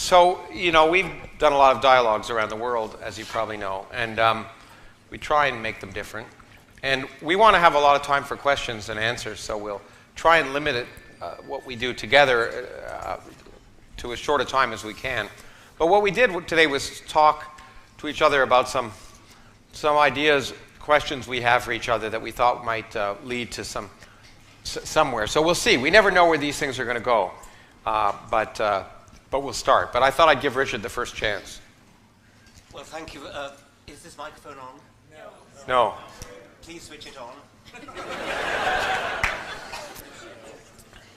So, you know, we've done a lot of dialogues around the world, as you probably know, and we try and make them different. And we want to have a lot of time for questions and answers, so we'll try and limit it, what we do together to as short a time as we can. But what we did today was talk to each other about some ideas, questions we have for each other that we thought might lead to somewhere. So we'll see. We never know where these things are going to go, but we'll start. But I thought I'd give Richard the first chance. Well, thank you. Is this microphone on? No. Please switch it on.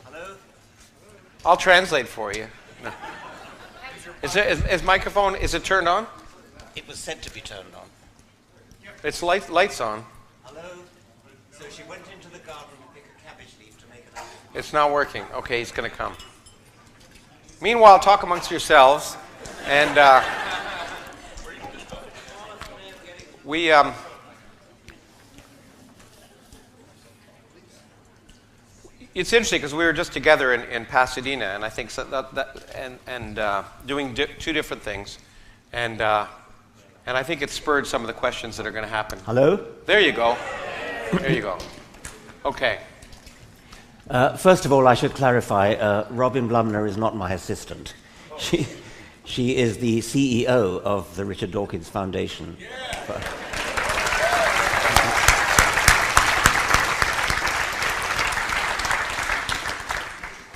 Hello? I'll translate for you. No. Is microphone, is it turned on? It was said to be turned on. It's lights on. Hello? So she went into the garden to pick a cabbage leaf to make an apple. It's not working. Okay, he's going to come. Meanwhile, talk amongst yourselves. And it's interesting because we were just together in Pasadena, and I think doing two different things, and I think it spurred some of the questions that are going to happen. Hello? There you go. There you go. Okay. First of all, I should clarify, Robin Blumner is not my assistant. She is the CEO of the Richard Dawkins Foundation. Yeah.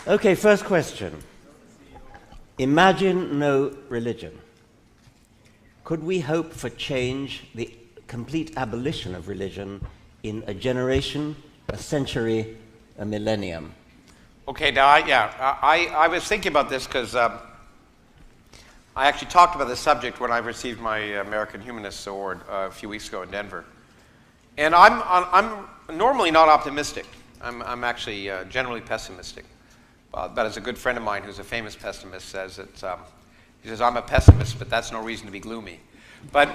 Okay, first question. Imagine no religion. Could we hope for change, the complete abolition of religion in a generation, a century, a millennium? Okay, now I was thinking about this because I actually talked about this subject when I received my American Humanists Award a few weeks ago in Denver. And I'm normally not optimistic. I'm actually generally pessimistic. But as a good friend of mine who's a famous pessimist says, he says, I'm a pessimist, but that's no reason to be gloomy. But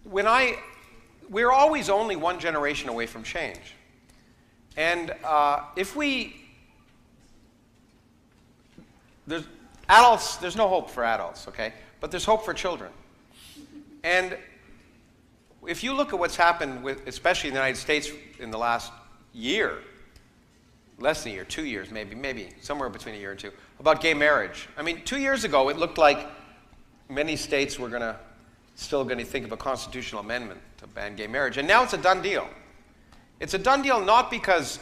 we're always only one generation away from change. And there's no hope for adults, okay? But there's hope for children. And if you look at what's happened, especially in the United States in the last year, less than a year, 2 years maybe somewhere between a year and two, about gay marriage. I mean, 2 years ago, it looked like many states were still going to think of a constitutional amendment to ban gay marriage. And now it's a done deal. It's a done deal not because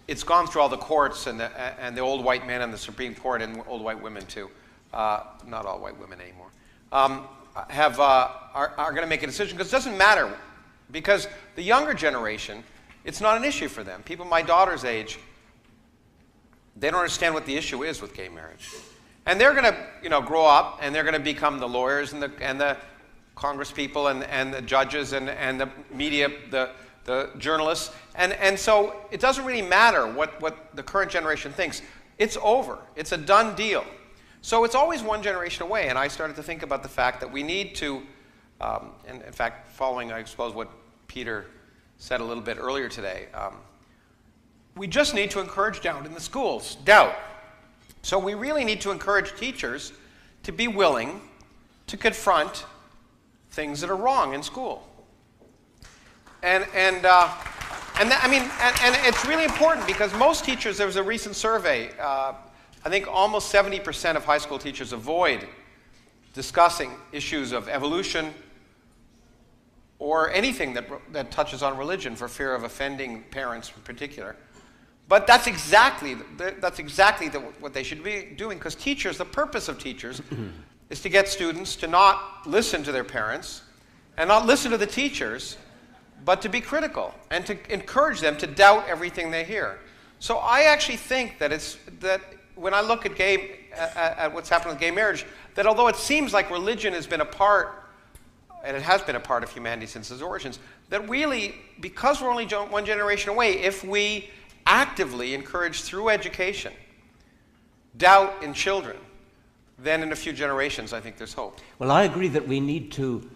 it's gone through all the courts and the old white men and the Supreme Court and old white women too, not all white women anymore, are going to make a decision, because it doesn't matter, because the younger generation, it's not an issue for them. People my daughter's age, they don't understand what the issue is with gay marriage. And they're going to grow up, and they're going to become the lawyers and the Congress people and the judges and the media, the journalists. And so it doesn't really matter what the current generation thinks. It's over. It's a done deal. So it's always one generation away. And I started to think about the fact that we need to, and in fact, following, I suppose, what Peter said a little bit earlier today, we just need to encourage doubt in the schools. Doubt. So we really need to encourage teachers to be willing to confront things that are wrong in school. And it's really important, because most teachers, there was a recent survey, I think almost 70% of high school teachers avoid discussing issues of evolution or anything that touches on religion for fear of offending parents in particular. But that's exactly what they should be doing, because teachers, the purpose of teachers is to get students to not listen to their parents and not listen to the teachers, but to be critical and to encourage them to doubt everything they hear. So I actually think that when I look at what's happened with gay marriage, that although it seems like religion has been a part, and it has been a part of humanity since its origins, that really, because we're only one generation away, if we actively encourage through education doubt in children, then in a few generations I think there's hope. Well, I agree that we need to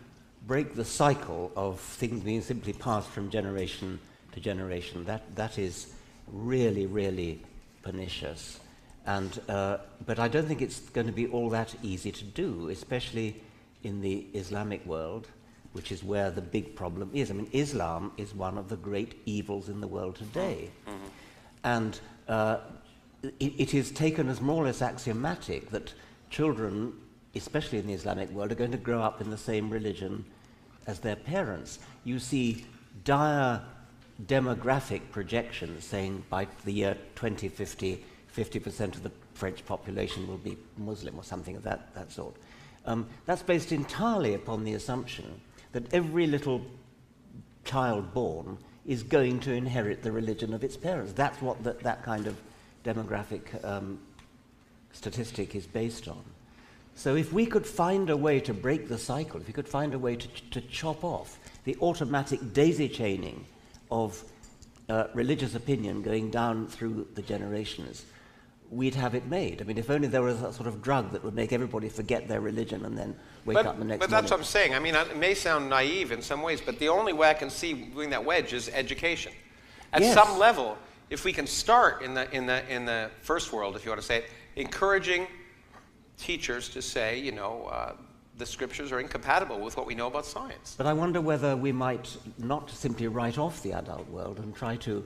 break the cycle of things being simply passed from generation to generation. That is really, really pernicious. But I don't think it's going to be all that easy to do, especially in the Islamic world, which is where the big problem is. I mean, Islam is one of the great evils in the world today. Mm-hmm. And it is taken as more or less axiomatic that children, especially in the Islamic world, are going to grow up in the same religion as their parents. You see dire demographic projections saying by the year 2050, 50% of the French population will be Muslim or something of that sort. That's based entirely upon the assumption that every little child born is going to inherit the religion of its parents. That's what that kind of demographic statistic is based on. So if we could find a way to break the cycle, if we could find a way to chop off the automatic daisy chaining of religious opinion going down through the generations, we'd have it made. I mean, if only there was a sort of drug that would make everybody forget their religion and then wake up the next morning. But that's what I'm saying. I mean, it may sound naive in some ways, but the only way I can see doing that wedge is education. At some level, if we can start in the first world, if you want to say it, encouraging teachers to say, you know, the scriptures are incompatible with what we know about science. But I wonder whether we might not simply write off the adult world and try to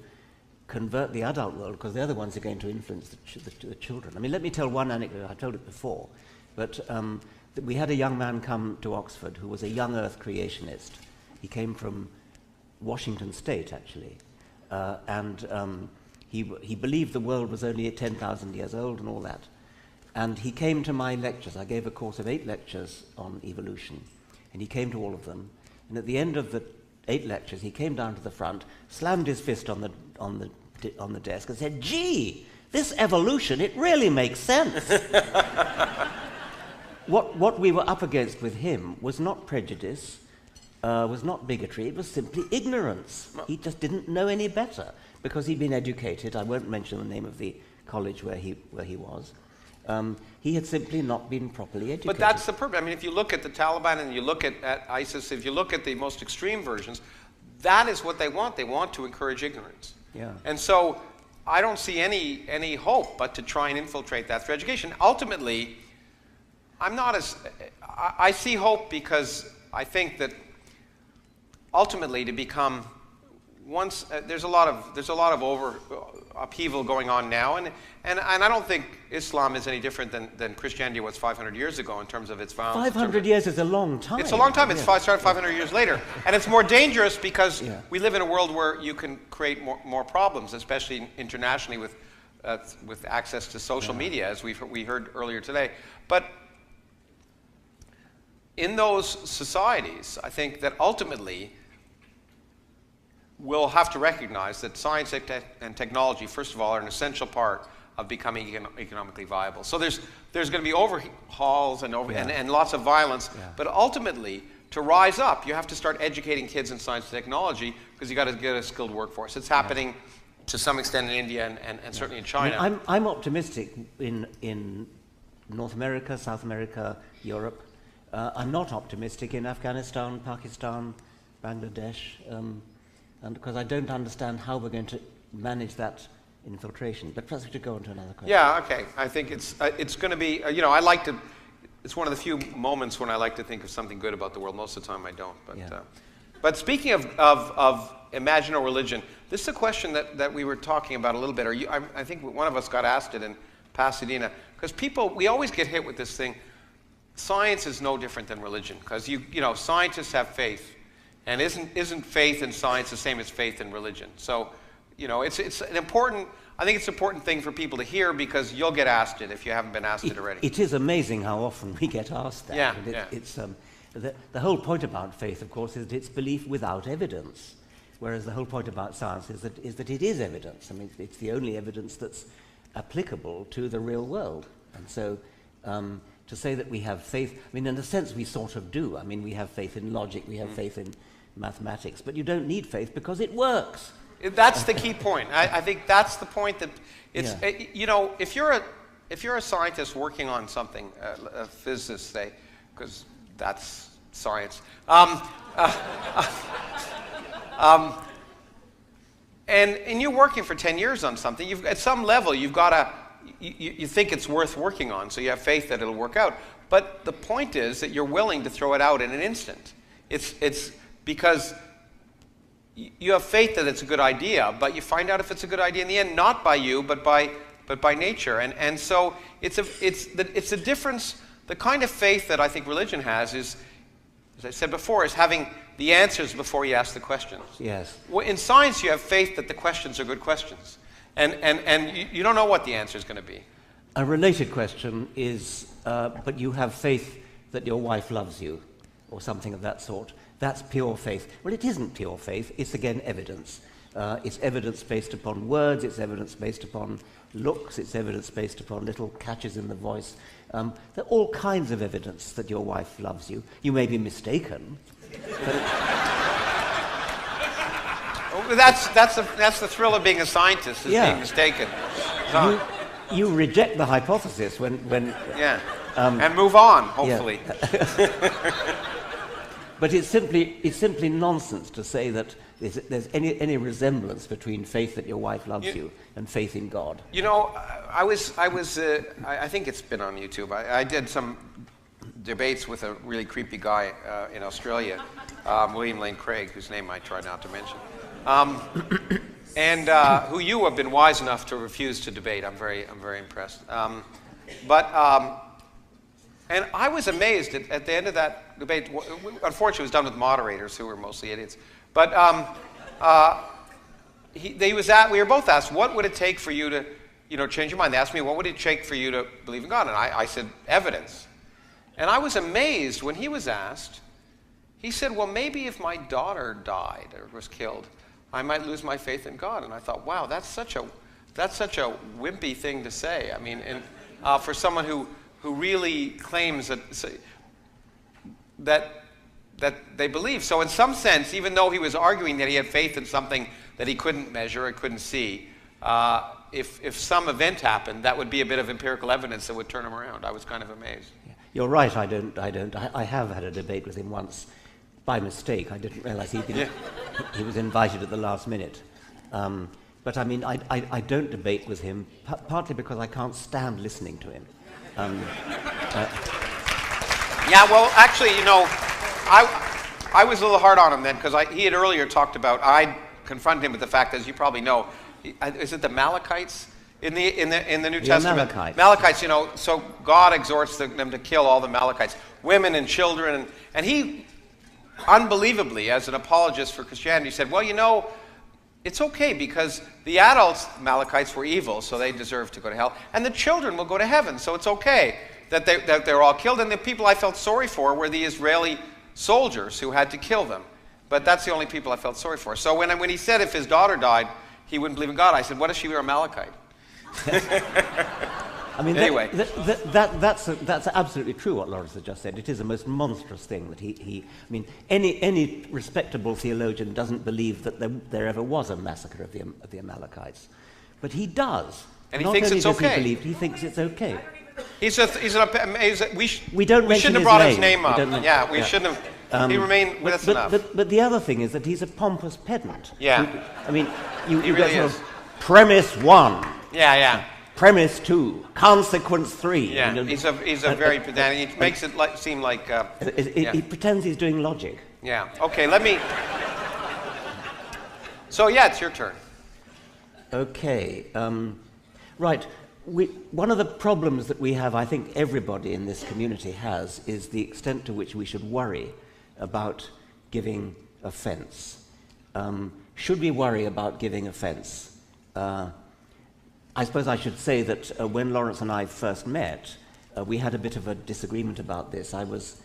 convert the adult world, because they're the ones who are going to influence the children. I mean, let me tell one anecdote. I told it before, but we had a young man come to Oxford who was a young Earth creationist. He came from Washington State, actually, and he believed the world was only 10,000 years old and all that. And he came to my lectures. I gave a course of 8 lectures on evolution, and he came to all of them. And at the end of the 8 lectures, he came down to the front, slammed his fist on the desk, and said, "Gee, this evolution, it really makes sense." What we were up against with him was not prejudice, was not bigotry. It was simply ignorance. He just didn't know any better because he'd been educated. I won't mention the name of the college where he was. He had simply not been properly educated. But that's the purpose. I mean, if you look at the Taliban and you look at ISIS, if you look at the most extreme versions, that is what they want. They want to encourage ignorance. Yeah. And so I don't see any hope but to try and infiltrate that through education. Ultimately, I see hope because I think that ultimately to become there's a lot of upheaval going on now, and I don't think Islam is any different than Christianity was 500 years ago in terms of its violence. 500 years is a long time. It's a long time. It started 500 years later, and it's more dangerous because we live in a world where you can create more problems, especially internationally with access to social media, as we heard earlier today. But in those societies, I think that ultimately we'll have to recognize that science and technology, first of all, are an essential part of becoming economically viable. So there's going to be overhauls and lots of violence, but ultimately, to rise up, you have to start educating kids in science and technology because you've got to get a skilled workforce. It's happening to some extent in India and certainly in China. I mean, I'm optimistic in North America, South America, Europe. I'm not optimistic in Afghanistan, Pakistan, Bangladesh, and because I don't understand how we're going to manage that infiltration. But perhaps we should go on to another question. Yeah, okay. I think it's going to be, it's one of the few moments when I like to think of something good about the world. Most of the time I don't. But speaking of imaginal religion, this is a question that we were talking about a little bit. I think one of us got asked it in Pasadena. Because we always get hit with this thing. Science is no different than religion. Because, scientists have faith. And isn't faith in science the same as faith in religion? So, it's an important, I think it's an important thing for people to hear because you'll get asked it if you haven't been asked it already. It is amazing how often we get asked that. Yeah, It's, the whole point about faith, of course, is that it's belief without evidence. Whereas the whole point about science is that it is evidence. I mean, it's the only evidence that's applicable to the real world. And so to say that we have faith, I mean, in a sense we sort of do. I mean, we have faith in logic, we have faith in mathematics, but you don't need faith because it works. That's the key point. I think that's the point that it's, if you're a scientist working on something, a physicist, say, because that's science, and you're working for 10 years on something, at some level you've got to you think it's worth working on, so you have faith that it'll work out. But the point is that you're willing to throw it out in an instant. It's because you have faith that it's a good idea, but you find out if it's a good idea in the end, not by you, but by nature. And so it's a difference. The kind of faith that I think religion has is, as I said before, is having the answers before you ask the questions. Yes. Well, in science, you have faith that the questions are good questions. And you don't know what the answer is going to be. A related question is, but you have faith that your wife loves you, or something of that sort. That's pure faith. Well, it isn't pure faith. It's, again, evidence. It's evidence based upon words. It's evidence based upon looks. It's evidence based upon little catches in the voice. There are all kinds of evidence that your wife loves you. You may be mistaken. That's the thrill of being a scientist, is being mistaken. You reject the hypothesis when and move on, hopefully. Yeah. But it's simply nonsense to say that there's any resemblance between faith that your wife loves you and faith in God. You know, I think it's been on YouTube. I did some debates with a really creepy guy in Australia, William Lane Craig, whose name I try not to mention, and who you have been wise enough to refuse to debate. I'm very impressed. And I was amazed at the end of that debate. Unfortunately, it was done with moderators who were mostly idiots. But we were both asked, what would it take for you to, change your mind? They asked me, what would it take for you to believe in God? And I said, evidence. And I was amazed when he was asked. He said, well, maybe if my daughter died or was killed, I might lose my faith in God. And I thought, wow, that's such a wimpy thing to say. I mean, for someone who really claims that they believe. So in some sense, even though he was arguing that he had faith in something that he couldn't measure or couldn't see, if some event happened, that would be a bit of empirical evidence that would turn him around. I was kind of amazed. Yeah. You're right, I don't. I have had a debate with him once by mistake. I didn't realize he was invited at the last minute. But I mean, I don't debate with him, partly because I can't stand listening to him. Yeah, well, actually, I was a little hard on him then, because he had earlier talked about, I confronted him with the fact, as you probably know, is it the Malachites in the New Testament? Malachites, so God exhorts them to kill all the Malachites, women and children, and he, unbelievably, as an apologist for Christianity, said, well, it's okay because the adults, Malachites, were evil, so they deserve to go to hell, and the children will go to heaven, so it's okay that they're all killed. And the people I felt sorry for were the Israeli soldiers who had to kill them. But that's the only people I felt sorry for. So when he said if his daughter died, he wouldn't believe in God, I said, what if she were a Malachite? I mean, anyway. That's absolutely true what Lawrence has just said. It is a most monstrous thing that I mean, any respectable theologian doesn't believe that there ever was a massacre of the Amalekites. But he does. And he thinks it's okay. He thinks it's okay. We shouldn't have brought his name up. We shouldn't have. He remained with us enough. But the other thing is that he's a pompous pedant. Yeah. You really get sort of premise 1. Yeah. Premise 2, consequence 3. Yeah, he's a very pedantic. He makes it seem like... He pretends he's doing logic. Yeah, okay, let me... So, it's your turn. Okay, right. One of the problems that we have, I think everybody in this community has, is the extent to which we should worry about giving offence. Should we worry about giving offence? I suppose I should say that when Lawrence and I first met, we had a bit of a disagreement about this. I was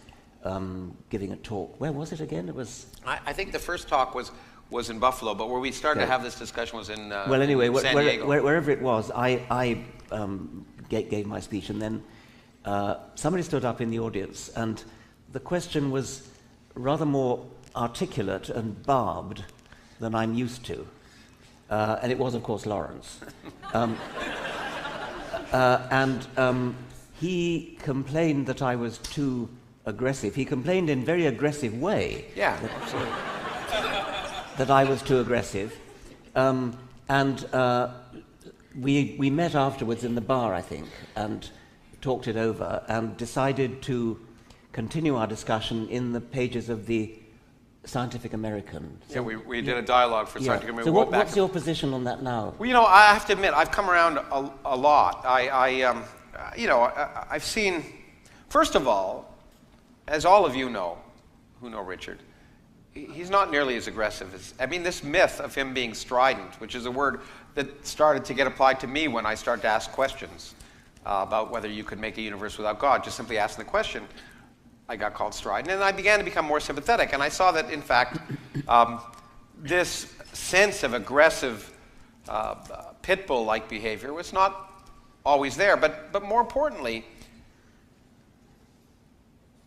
giving a talk. Where was it again? It was... I think the first talk was in Buffalo, but where we started to have this discussion was in San Diego. Wherever it was, I gave my speech, and then somebody stood up in the audience, and the question was rather more articulate and barbed than I'm used to. And it was, of course, Lawrence. He complained that I was too aggressive. He complained in a very aggressive way. Yeah. That I was too aggressive. we met afterwards in the bar, I think, and talked it over and decided to continue our discussion in the pages of the Scientific American. So yeah, we did a dialogue for Scientific American. So what's your position on that now? Well, you know, I have to admit, I've come around a lot. I've seen, first of all, as all of you know, who know Richard, he's not nearly as aggressive as, I mean, this myth of him being strident, which is a word that started to get applied to me when I started to ask questions about whether you could make a universe without God, just simply asking the question, I got called strident, and I began to become more sympathetic, and I saw that, in fact, this sense of aggressive pit bull-like behavior was not always there, but more importantly,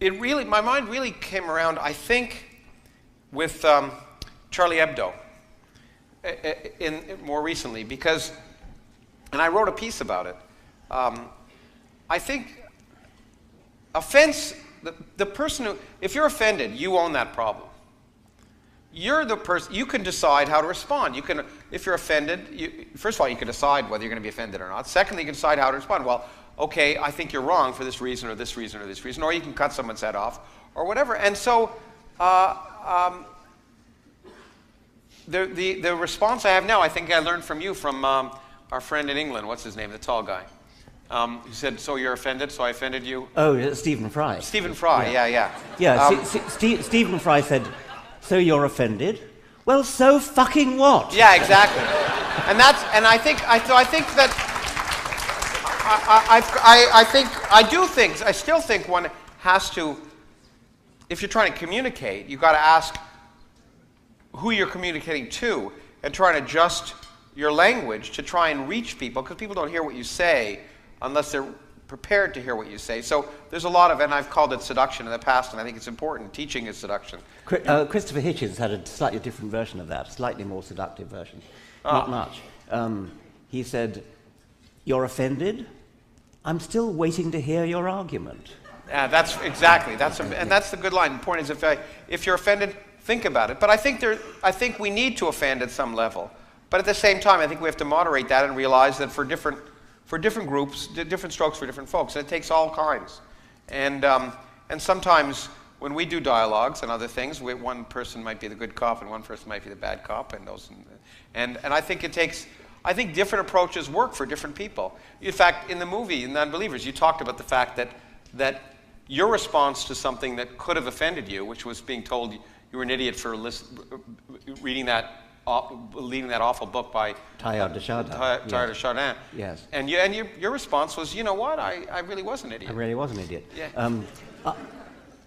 my mind really came around, I think, with Charlie Hebdo more recently, because, and I wrote a piece about it, I think offense, the person who, if you're offended, you own that problem. You're the person, you can decide how to respond. You can, if you're offended, first of all, you can decide whether you're going to be offended or not. Secondly, you can decide how to respond. Well, okay, I think you're wrong for this reason or this reason or this reason, or you can cut someone's head off or whatever. And so the response I have now, I think I learned from you, from our friend in England, what's his name, the tall guy. He said, so you're offended, so I offended you? Oh, Stephen Fry. Stephen Fry, yeah. Yeah, Stephen Fry said, so you're offended? Well, so fucking what? Yeah, exactly. And I think that I still think one has to, if you're trying to communicate, you've got to ask who you're communicating to and try and adjust your language to try and reach people, because people don't hear what you say unless they're prepared to hear what you say. So there's a lot of, and I've called it seduction in the past, and I think it's important. Teaching is seduction. Christopher Hitchens had a slightly different version of that, a slightly more seductive version. Not much. He said, you're offended? I'm still waiting to hear your argument. Yeah, that's exactly. And that's the good line. The point is, if you're offended, think about it. But I think we need to offend at some level. But at the same time, I think we have to moderate that and realize that for different groups, different strokes for different folks, and it takes all kinds. And sometimes when we do dialogues and other things, one person might be the good cop and one person might be the bad cop, and I think it takes. I think different approaches work for different people. In fact, in the movie, in Non-Believers, you talked about the fact that your response to something that could have offended you, which was being told you were an idiot for reading that awful book by Teilhard de Chardin. Teilhard de Chardin. Yes. And your response was, you know what, I really was an idiot. I really was an idiot. Yeah.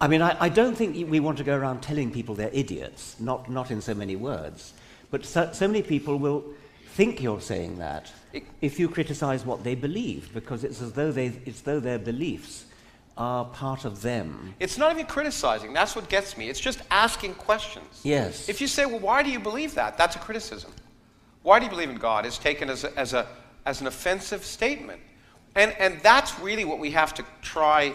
I mean, I don't think we want to go around telling people they're idiots, not in so many words. But so many people will think you're saying that if you criticize what they believe, because it's as though their beliefs are part of them. It's not even criticizing. That's what gets me. It's just asking questions. Yes. If you say, well, why do you believe that? That's a criticism. Why do you believe in God? It's taken as an offensive statement. And that's really what we have to try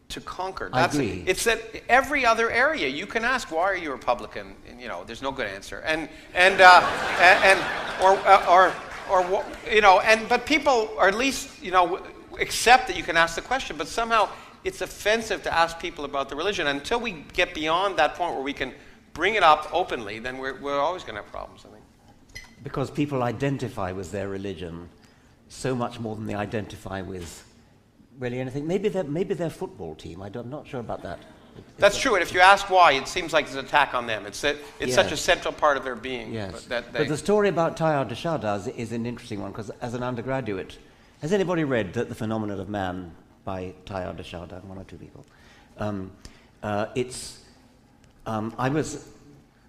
to conquer. I agree. It's that every other area you can ask, why are you a Republican? And, there's no good answer. But people are at least, accept that you can ask the question, but somehow it's offensive to ask people about the religion. Until we get beyond that point where we can bring it up openly, then we're always going to have problems, I think. Because people identify with their religion so much more than they identify with really anything. Maybe their football team. I'm not sure about that. That's true, and if you ask why, it seems like it's an attack on them. It's such a central part of their being. Yes. But the story about Teilhard de Chardin is an interesting one, because as an undergraduate, has anybody read The Phenomenon of Man by Teilhard de Chardin? One or two people. I was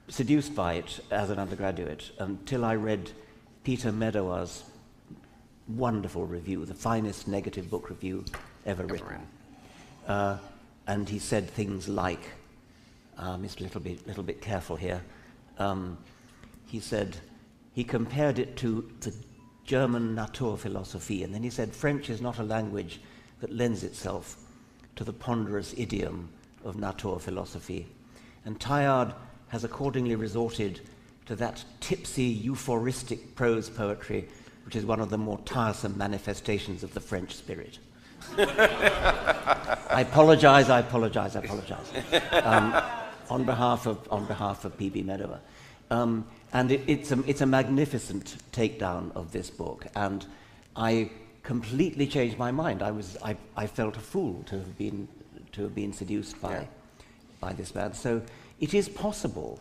seduced by it as an undergraduate until I read Peter Medawar's wonderful review, the finest negative book review ever written. And he said things like, just a little bit careful here. He said, he compared it to the German Naturphilosophie, and then he said, French is not a language that lends itself to the ponderous idiom of Naturphilosophie. And Teilhard has accordingly resorted to that tipsy, euphoristic prose poetry which is one of the more tiresome manifestations of the French spirit. I apologize. On behalf of P.B. Medower. And it's a magnificent takedown of this book, and I completely changed my mind. I felt a fool to have been seduced by this man. So it is possible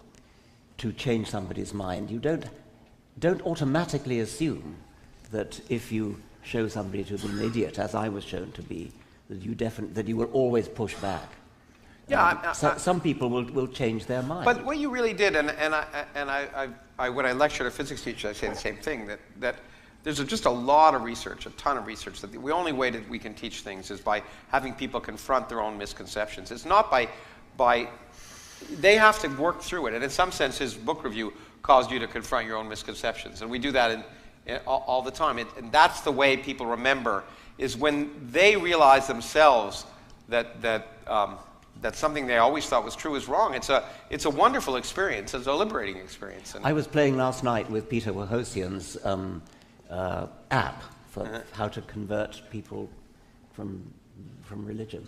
to change somebody's mind. You don't automatically assume that if you show somebody to be an idiot, as I was shown to be, that you will always push back. Yeah, some people will change their mind. But what you really did, and I when I lectured a physics teacher, I say the same thing, that there's just a lot of research, a ton of research, that the only way that we can teach things is by having people confront their own misconceptions. It's not by they have to work through it. And in some sense, his book review caused you to confront your own misconceptions. And we do that all the time. And that's the way people remember, is when they realize themselves that something they always thought was true is wrong. It's a wonderful experience. It's a liberating experience. And I was playing last night with Peter Wojciechowski's app for how to convert people from religion.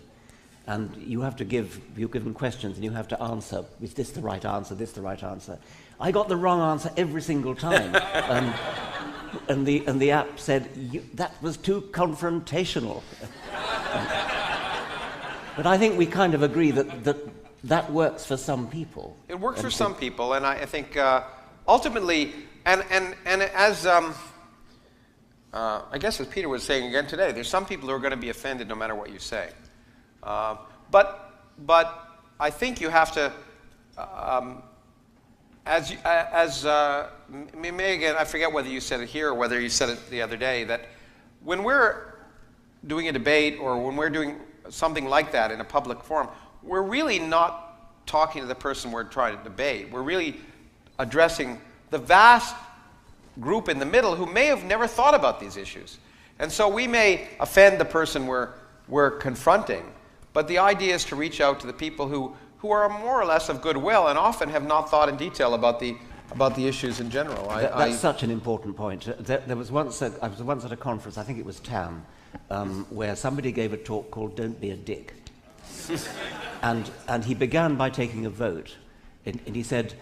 And you give them questions and you have to answer, is this the right answer, this the right answer? I got the wrong answer every single time. And the app said, that was too confrontational. But I think we kind of agree that works for some people. It works for some people, and I think ultimately, and as I guess as Peter was saying again today, there's some people who are going to be offended no matter what you say. But I think you have to, again, I forget whether you said it here or whether you said it the other day, that when we're doing a debate or when we're doing something like that in a public forum, we're really not talking to the person we're trying to debate. We're really addressing the vast group in the middle who may have never thought about these issues. And so we may offend the person we're confronting, but the idea is to reach out to the people who are more or less of goodwill and often have not thought in detail about the issues in general. That's such an important point. I was once at a conference, I think it was TAM, where somebody gave a talk called "Don't Be a Dick," and he began by taking a vote, and he said,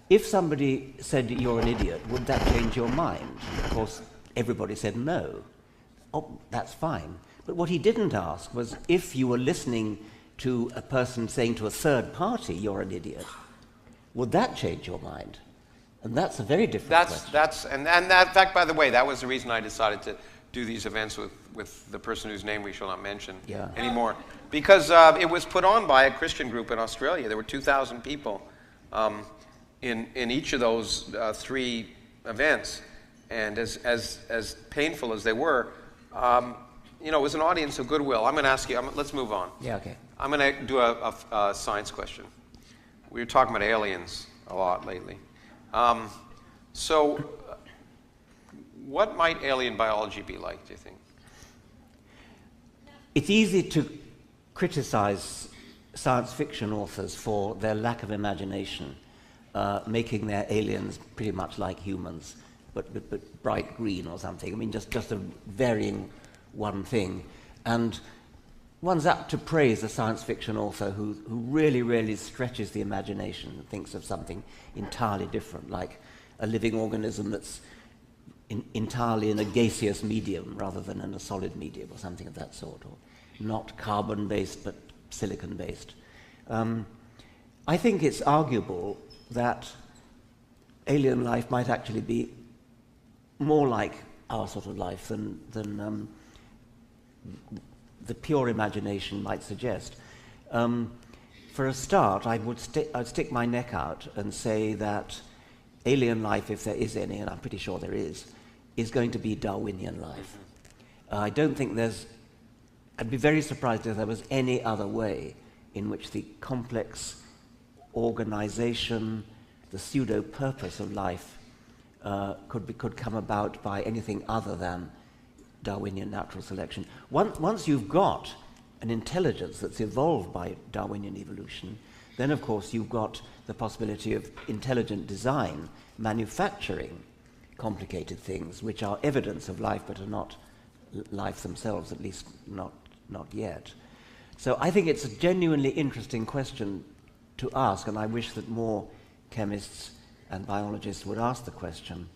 if somebody said you're an idiot, would that change your mind? And of course, everybody said no. Oh, that's fine. But what he didn't ask was, if you were listening to a person saying to a third party you're an idiot, would that change your mind? And that's a very different question. And that, in fact, by the way, that was the reason I decided to do these events with the person whose name we shall not mention anymore. Because it was put on by a Christian group in Australia. There were 2,000 people in each of those 3 events. And as painful as they were, it was an audience of goodwill. I'm going to ask you, let's move on. Yeah, okay. I'm going to do a science question. We were talking about aliens a lot lately. So what might alien biology be like, do you think? It's easy to criticize science fiction authors for their lack of imagination, making their aliens pretty much like humans, but bright green or something. I mean, just a varying one thing. And one's apt to praise a science fiction author who really, really stretches the imagination and thinks of something entirely different, like a living organism that's entirely in a gaseous medium rather than in a solid medium or something of that sort, or not carbon-based but silicon-based. I think it's arguable that alien life might actually be more like our sort of life than the pure imagination might suggest. For a start, I'd stick my neck out and say that alien life, if there is any, and I'm pretty sure there is going to be Darwinian life. I don't think I'd be very surprised if there was any other way in which the complex organization, the pseudo-purpose of life could come about by anything other than Darwinian natural selection. Once you've got an intelligence that's evolved by Darwinian evolution, then of course you've got the possibility of intelligent design manufacturing complicated things, which are evidence of life but are not life themselves, at least not yet. So I think it's a genuinely interesting question to ask, and I wish that more chemists and biologists would ask the question.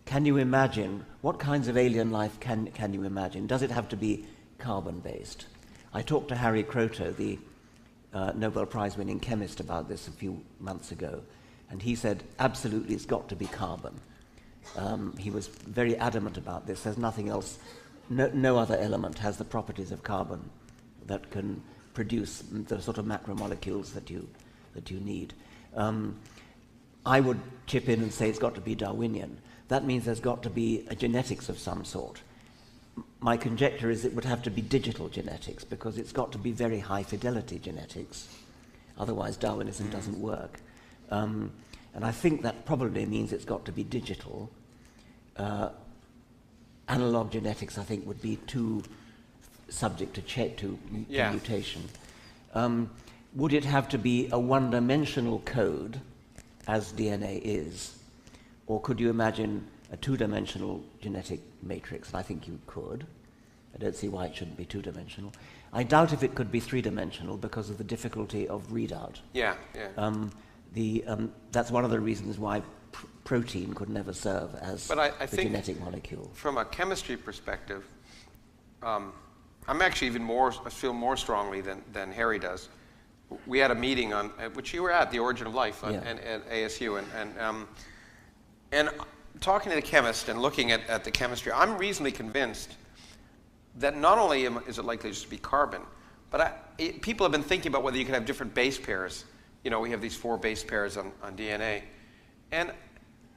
Can you imagine, what kinds of alien life can you imagine? Does it have to be carbon-based? I talked to Harry Kroto, the Nobel Prize-winning chemist, about this a few months ago, and he said, absolutely, it's got to be carbon. He was very adamant about this. There's nothing else, no other element has the properties of carbon that can produce the sort of macromolecules that you need. I would chip in and say it's got to be Darwinian. That means there's got to be a genetics of some sort. My conjecture is it would have to be digital genetics, because it's got to be very high fidelity genetics. Otherwise Darwinism doesn't work. And I think that probably means it's got to be digital. Analog genetics, I think, would be too subject to mutation. Would it have to be a one-dimensional code, as DNA is? Or could you imagine a two-dimensional genetic matrix? And I think you could. I don't see why it shouldn't be two-dimensional. I doubt if it could be three-dimensional because of the difficulty of readout. Yeah. That's one of the reasons why protein could never serve as I the think genetic molecule. From a chemistry perspective, I'm actually I feel more strongly than Harry does. We had a meeting on which you were at, The Origin of Life, at ASU, and talking to the chemist and looking at the chemistry, I'm reasonably convinced that not only is it likely just to be carbon, but people have been thinking about whether you could have different base pairs. You know, we have these 4 base pairs on DNA, and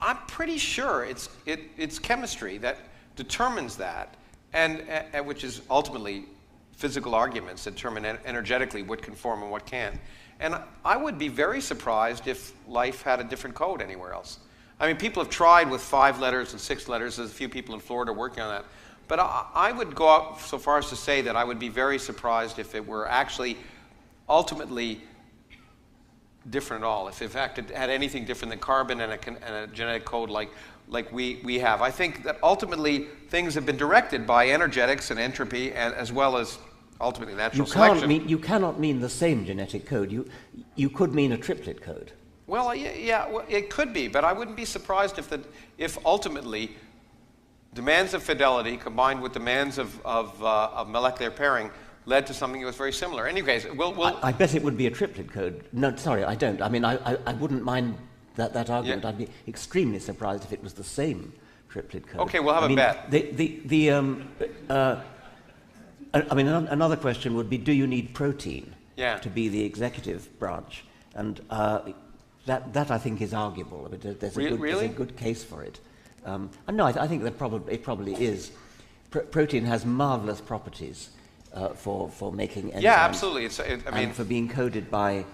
I'm pretty sure it's chemistry that determines that, and which is ultimately physical arguments that determine energetically what can form and what can't. And I would be very surprised if life had a different code anywhere else. I mean, people have tried with 5 letters and 6 letters. There's a few people in Florida working on that. But I would go out so far as to say that I would be very surprised if it were actually ultimately different at all. If in fact it had anything different than carbon and a genetic code like we have. I think that ultimately things have been directed by energetics and entropy, as well as ultimately natural selection. You cannot mean the same genetic code. You could mean a triplet code. Well, well, it could be, but I wouldn't be surprised if ultimately demands of fidelity combined with demands of molecular pairing led to something that was very similar. Anyways, I bet it would be a triplet code. No, sorry, I don't. I mean, I wouldn't mind that argument. Yeah. I'd be extremely surprised if it was the same triplet code. Okay, we'll have a bet. Another question would be, do you need protein to be the executive branch? And that I think is arguable. I mean, there's a good case for it. No, I think that it probably is. Protein has marvelous properties for making enzymes. Yeah, absolutely. And for being coded by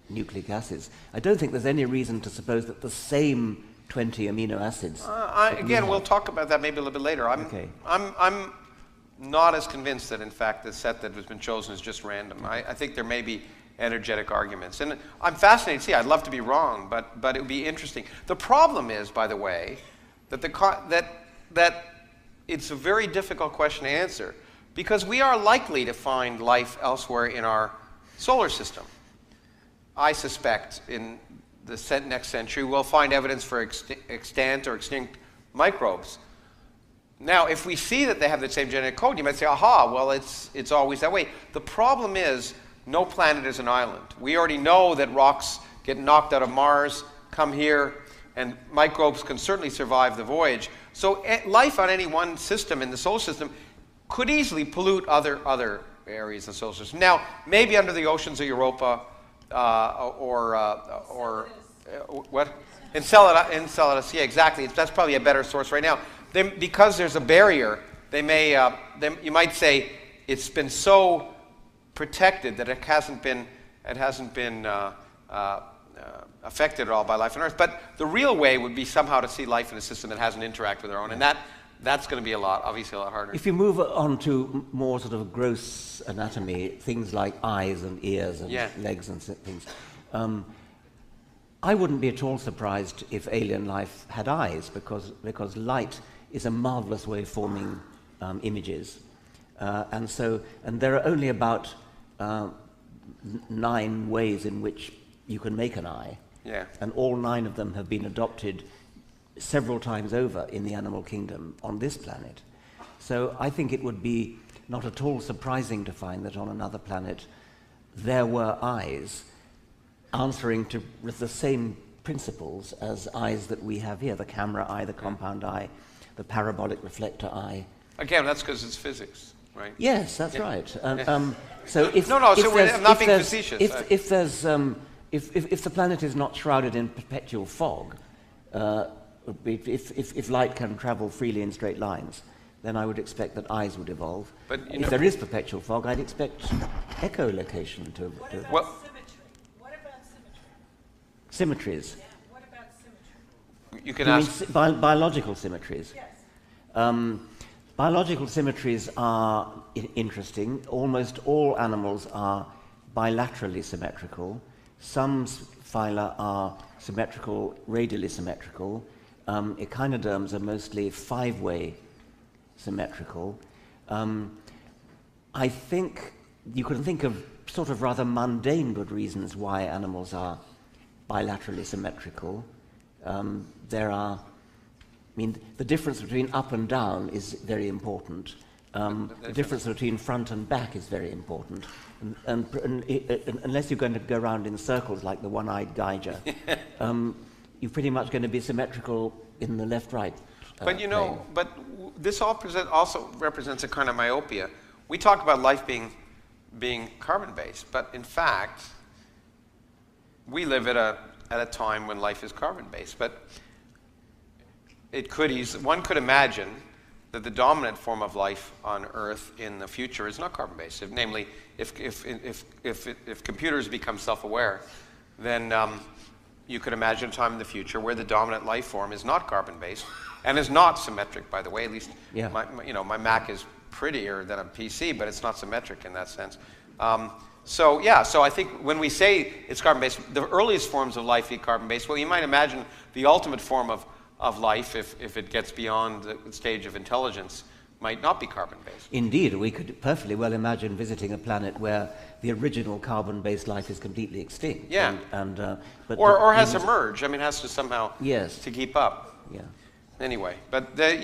nucleic acids. I don't think there's any reason to suppose that the same 20 amino acids. We'll talk about that maybe a little bit later. I'm not as convinced that in fact the set that has been chosen is just random. I think there may be energetic arguments, and I'm fascinated to see. I'd love to be wrong, but it would be interesting. The problem is, by the way, that it's a very difficult question to answer, because we are likely to find life elsewhere in our solar system. I suspect in the next century we'll find evidence for extant or extinct microbes. Now, if we see that they have the same genetic code, you might say, aha, well, it's always that way. The problem is, no planet is an island. We already know that rocks get knocked out of Mars, come here, and microbes can certainly survive the voyage. So life on any one system in the solar system could easily pollute other areas of the solar system. Now, maybe under the oceans of Europa or what? Enceladus, yeah, exactly. That's probably a better source right now. Because there's a barrier, you might say it's been so protected that it hasn't been affected at all by life on Earth. But the real way would be somehow to see life in a system that hasn't interacted with our own, and that's going to be obviously a lot harder. If you move on to more sort of gross anatomy, things like eyes and ears and legs and things, I wouldn't be at all surprised if alien life had eyes, because light is a marvelous way of forming images. And there are only about 9 ways in which you can make an eye. Yeah. And all 9 of them have been adopted several times over in the animal kingdom on this planet. So I think it would be not at all surprising to find that on another planet there were eyes answering to the same principles as eyes that we have here, the camera eye, the compound eye, the parabolic reflector eye. Again, that's because it's physics, right? Yes, that's right. So if I'm not being there's- facetious. if there's if the planet is not shrouded in perpetual fog, if light can travel freely in straight lines, then I would expect that eyes would evolve. But if there is perpetual fog, I'd expect echolocation to Well, What about symmetry? symmetries. Yeah. What about symmetry? you can You mean ask. biological symmetries? Yes. Biological symmetries are interesting. Almost all animals are bilaterally symmetrical. Some phyla are symmetrical, radially symmetrical. Echinoderms are mostly 5-way symmetrical. I think you can think of sort of rather mundane good reasons why animals are bilaterally symmetrical. The difference between up and down is very important. The difference between front and back is very important. And unless you're going to go around in circles like the one-eyed geiger, you're pretty much going to be symmetrical in the left-right. But you know, this also represents a kind of myopia. We talk about life being carbon-based, but in fact, we live at a time when life is carbon-based. But one could imagine that the dominant form of life on Earth in the future is not carbon-based. Namely, if computers become self-aware, then you could imagine a time in the future where the dominant life form is not carbon-based and is not symmetric, by the way. At least my Mac is prettier than a PC, but it's not symmetric in that sense. So I think when we say it's carbon-based, the earliest forms of life be carbon-based. Well, you might imagine the ultimate form of life, if it gets beyond the stage of intelligence, might not be carbon-based. Indeed, we could perfectly well imagine visiting a planet where the original carbon-based life is completely extinct. Yeah. Or has to merge. I mean, has to somehow to keep up. Yeah. Anyway, but the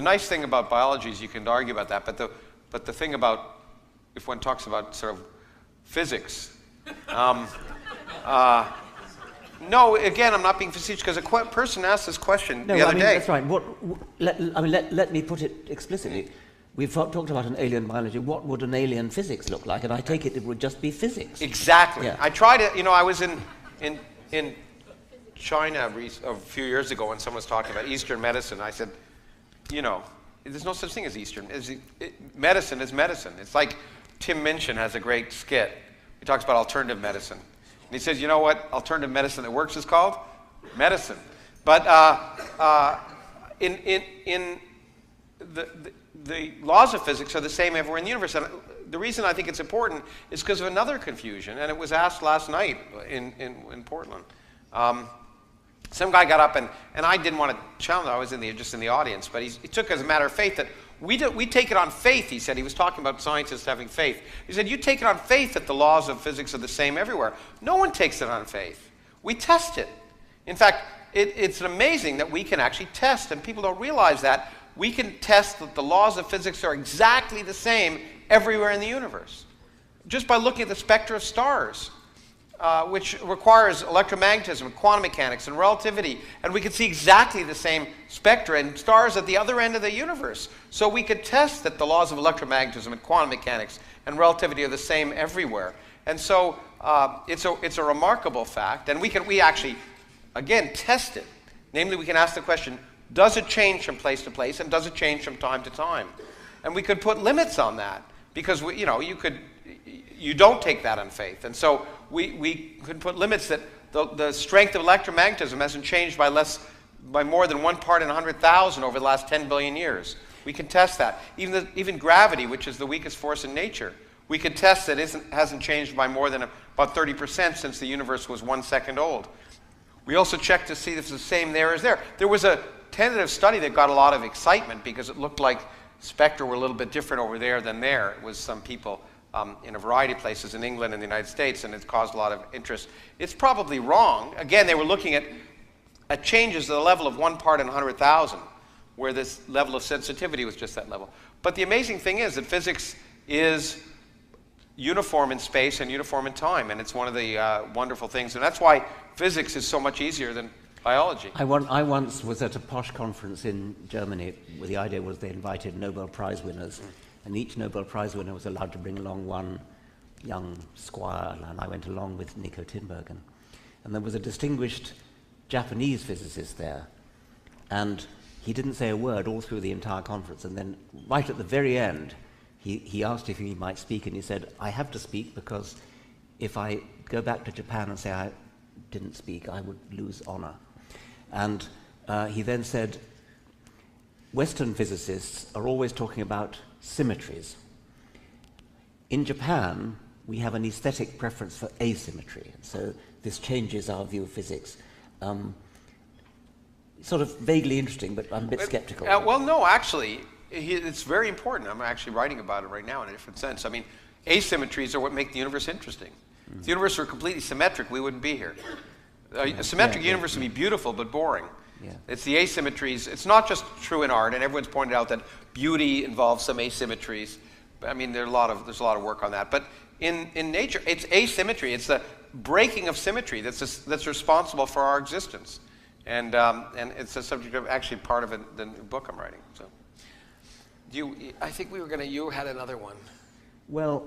nice thing about biology is you can argue about that. But the thing about, if one talks about sort of physics, no, again, I'm not being facetious, because a person asked this question the other day. That's right. Let me put it explicitly. We've talked about an alien biology. What would an alien physics look like? And I take it would just be physics. Exactly. Yeah. I tried it. I was in China a few years ago when someone was talking about Eastern medicine. I said, there's no such thing as Eastern. Medicine is medicine. It's like Tim Minchin has a great skit. He talks about alternative medicine. And he says, you know what alternative medicine that works is called? Medicine. But the laws of physics are the same everywhere in the universe. And the reason I think it's important is because of another confusion, and it was asked last night in Portland. Some guy got up, and I didn't want to challenge him. I was just in the audience, but he took as a matter of faith that we take it on faith, he said. He was talking about scientists having faith. He said, you take it on faith that the laws of physics are the same everywhere. No one takes it on faith. We test it. In fact, it's amazing that we can actually test, and people don't realize that. We can test that the laws of physics are exactly the same everywhere in the universe, just by looking at the spectra of stars, which requires electromagnetism, quantum mechanics, and relativity. And we can see exactly the same spectra in stars at the other end of the universe. So we could test that the laws of electromagnetism and quantum mechanics and relativity are the same everywhere. And so it's a remarkable fact. And we actually, again, test it. Namely, we can ask the question, does it change from place to place, and does it change from time to time? And we could put limits on that, because you don't take that on faith. And so we could put limits that the strength of electromagnetism hasn't changed by more than 1 part in 100,000 over the last 10 billion years. We can test that. Even gravity, which is the weakest force in nature, We could test that it hasn't changed by more than about 30% since the universe was 1 second old. We also checked to see if it's the same there as there. There was a tentative study that got a lot of excitement because it looked like spectra were a little bit different over there than there. It was some people in a variety of places in England and the United States, and it caused a lot of interest. It's probably wrong. Again, they were looking at changes at the level of 1 part in 100,000, where this level of sensitivity was just that level. But the amazing thing is that physics is uniform in space and uniform in time, and it's one of the wonderful things. And that's why physics is so much easier than biology. I once was at a posh conference in Germany where the idea was they invited Nobel Prize winners, and each Nobel Prize winner was allowed to bring along one young squire, and I went along with Nico Tinbergen. And there was a distinguished Japanese physicist there, and he didn't say a word all through the entire conference, and then right at the very end, he asked if he might speak, and he said, I have to speak because if I go back to Japan and say I didn't speak, I would lose honor. And he then said, Western physicists are always talking about symmetries. In Japan, we have an aesthetic preference for asymmetry, so this changes our view of physics. Sort of vaguely interesting, but I'm a bit skeptical. Well, no, actually, it's very important. I'm actually writing about it right now in a different sense. I mean, asymmetries are what make the universe interesting. If the universe were completely symmetric, we wouldn't be here. A symmetric universe would be beautiful, but boring. Yeah. It's the asymmetries. It's not just true in art, and everyone's pointed out that beauty involves some asymmetries. I mean, there's a lot of work on that. But in nature, it's asymmetry. It's the breaking of symmetry that's responsible for our existence. And it's a subject of actually part of the book I'm writing. So, I think we were going to. You had another one. Well,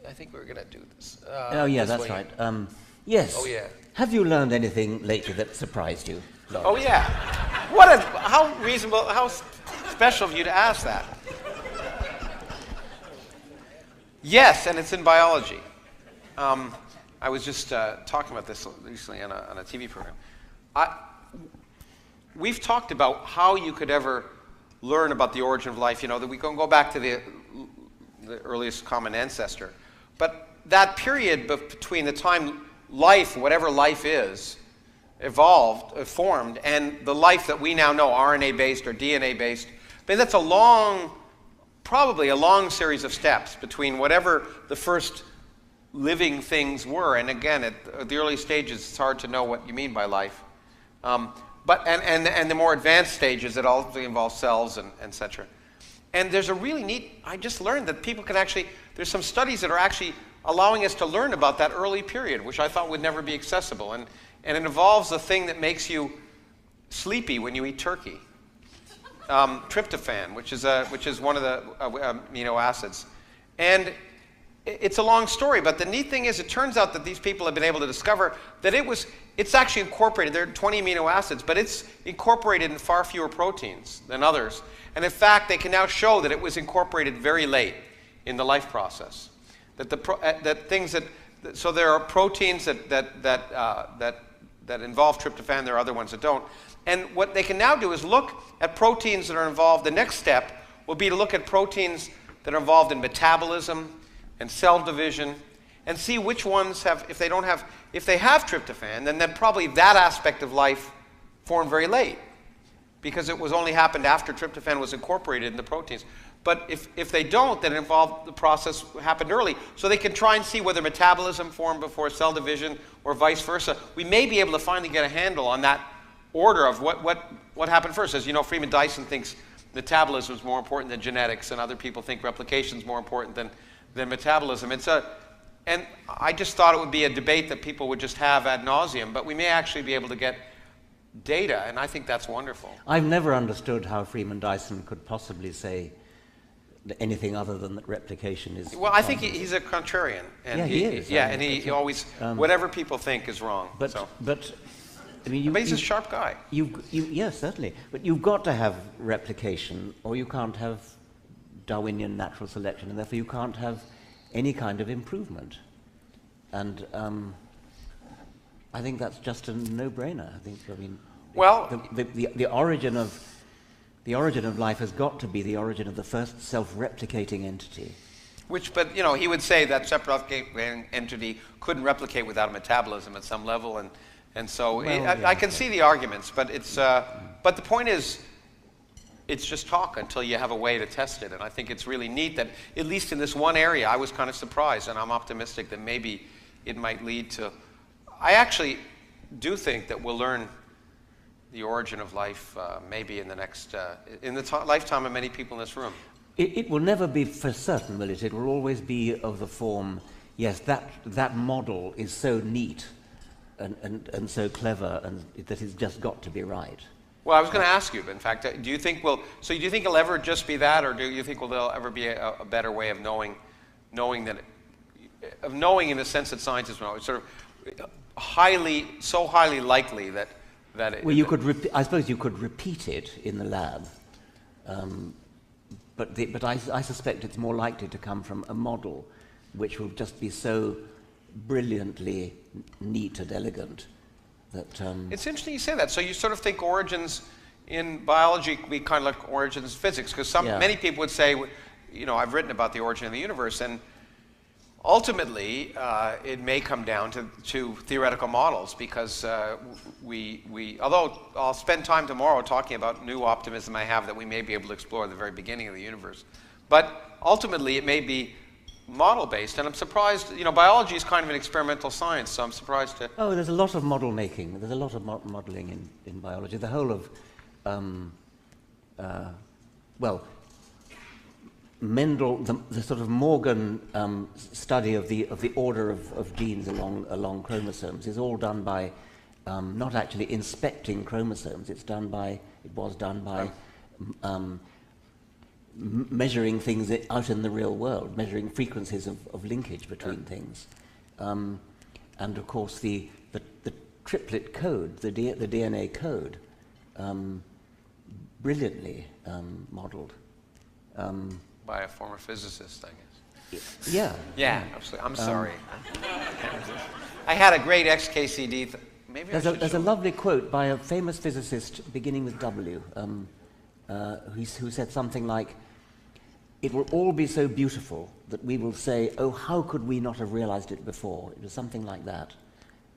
I think we were going to do this. oh yeah, this that's way. right. Yes. Oh yeah. Have you learned anything lately that surprised you, Lawrence? oh yeah, how reasonable, how special of you to ask that. Yes, and it's in biology. I was just talking about this recently on a TV program. We've talked about how you could ever learn about the origin of life. You know, that we can go back to the earliest common ancestor. But that period between the time life, whatever life is, formed, and the life that we now know, RNA-based or DNA-based, I mean, that's probably a long series of steps between whatever the first living things were. And again, at the early stages, it's hard to know what you mean by life. But the more advanced stages, it also involves cells and et cetera. And there's a really neat, I just learned that people can actually, there's some studies that are actually allowing us to learn about that early period, which I thought would never be accessible. And it involves the thing that makes you sleepy when you eat turkey. Tryptophan, which is one of the amino acids. And it's a long story, but the neat thing is it turns out that these people have been able to discover that it's actually incorporated. There are 20 amino acids, but it's incorporated in far fewer proteins than others. And in fact, they can now show that it was incorporated very late in the life process. So there are proteins that involve tryptophan. There are other ones that don't. And what they can now do is look at proteins that are involved. The next step will be to look at proteins that are involved in metabolism and cell division, and see which ones have, if they have tryptophan, then probably that aspect of life formed very late, because it was only happened after tryptophan was incorporated in the proteins. But if they don't, then the process happened early. So they can try and see whether metabolism formed before cell division or vice versa. We may be able to finally get a handle on that order of what happened first. As you know, Freeman Dyson thinks metabolism is more important than genetics, and other people think replication is more important than metabolism. And I just thought it would be a debate that people would just have ad nauseum, but we may actually be able to get data, and I think that's wonderful. I've never understood how Freeman Dyson could possibly say anything other than that replication is... Well, I think he's a contrarian. And yeah, he is. Yeah, and he always, whatever people think is wrong. But I mean, but he's a sharp guy. Yes, certainly. But you've got to have replication, or you can't have Darwinian natural selection, and therefore you can't have any kind of improvement. And I think that's just a no-brainer. Well, the origin of life has got to be the origin of the first self-replicating entity. But he would say that separate entity couldn't replicate without a metabolism at some level, and so I can see the arguments, but but the point is, it's just talk until you have a way to test it, and I think it's really neat that at least in this one area, I was kind of surprised, and I'm optimistic that maybe it might lead to. I actually do think that we'll learn the origin of life maybe in the next in the lifetime of many people in this room. It will never be for certain, will it? It will always be of the form, yes, that model is so neat and so clever, and that it's just got to be right. Well, I was going to ask you, but in fact, do you think it'll ever just be that, or do you think there'll ever be a better way of knowing in the sense that scientists know? It's sort of so highly likely that it. Well, I suppose you could repeat it in the lab. But I suspect it's more likely to come from a model which will just be so brilliantly neat and elegant that... It's interesting you say that. So you sort of think origins in biology be kind of like origins in physics, because many people would say, I've written about the origin of the universe, and ultimately it may come down to theoretical models, because although I'll spend time tomorrow talking about new optimism I have that we may be able to explore the very beginning of the universe, but ultimately it may be model-based, and I'm surprised, biology is kind of an experimental science, so I'm surprised to... Oh, there's a lot of model making. There's a lot of modeling in biology. The whole of, Mendel, the sort of Morgan study of the order of genes along chromosomes is all done by not actually inspecting chromosomes. It was done by measuring things out in the real world, measuring frequencies of linkage between things, and of course the triplet code, the DNA code, brilliantly modelled. By a former physicist, I guess. Yeah. Yeah, absolutely. I'm sorry. I had a great XKCD. Maybe there's a lovely quote by a famous physicist beginning with W, who said something like, "It will all be so beautiful that we will say, oh, how could we not have realized it before?" It was something like that.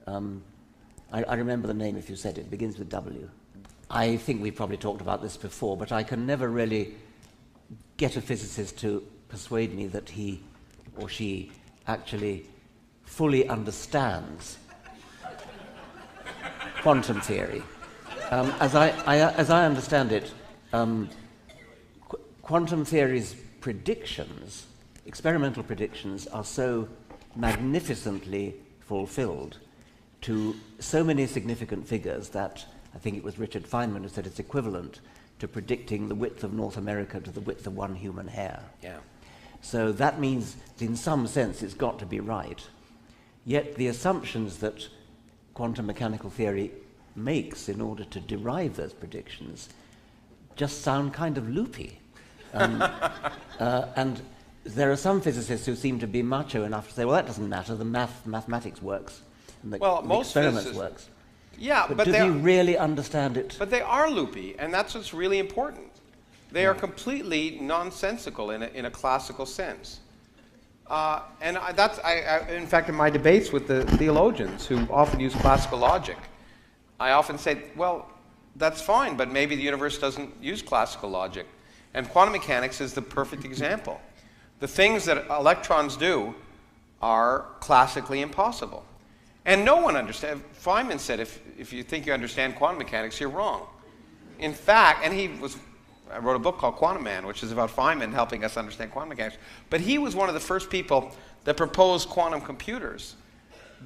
I remember the name if you said it. It begins with W. I think we've probably talked about this before, but I can never really get a physicist to persuade me that he or she actually fully understands quantum theory. As I understand it, quantum theory's predictions, experimental predictions, are so magnificently fulfilled to so many significant figures that I think it was Richard Feynman who said it's equivalent to predicting the width of North America to the width of one human hair. Yeah. So that means, in some sense, it's got to be right. Yet the assumptions that quantum mechanical theory makes in order to derive those predictions just sound kind of loopy. And there are some physicists who seem to be macho enough to say, well, that doesn't matter, the mathematics works, and the experiments works. Yeah, but do you really understand it? But they are loopy, and that's what's really important. They are completely nonsensical in a classical sense. In fact, in my debates with the theologians who often use classical logic, I often say, well, that's fine, but maybe the universe doesn't use classical logic. And quantum mechanics is the perfect example. The things that electrons do are classically impossible. And no one understands. Feynman said, if you think you understand quantum mechanics, you're wrong. In fact, and I wrote a book called Quantum Man, which is about Feynman helping us understand quantum mechanics. But he was one of the first people that proposed quantum computers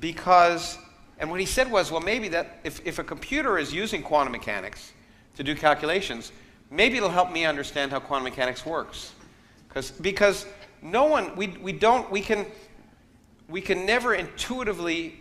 because, and what he said was, well, maybe that if a computer is using quantum mechanics to do calculations, maybe it'll help me understand how quantum mechanics works. Because no one, we can never intuitively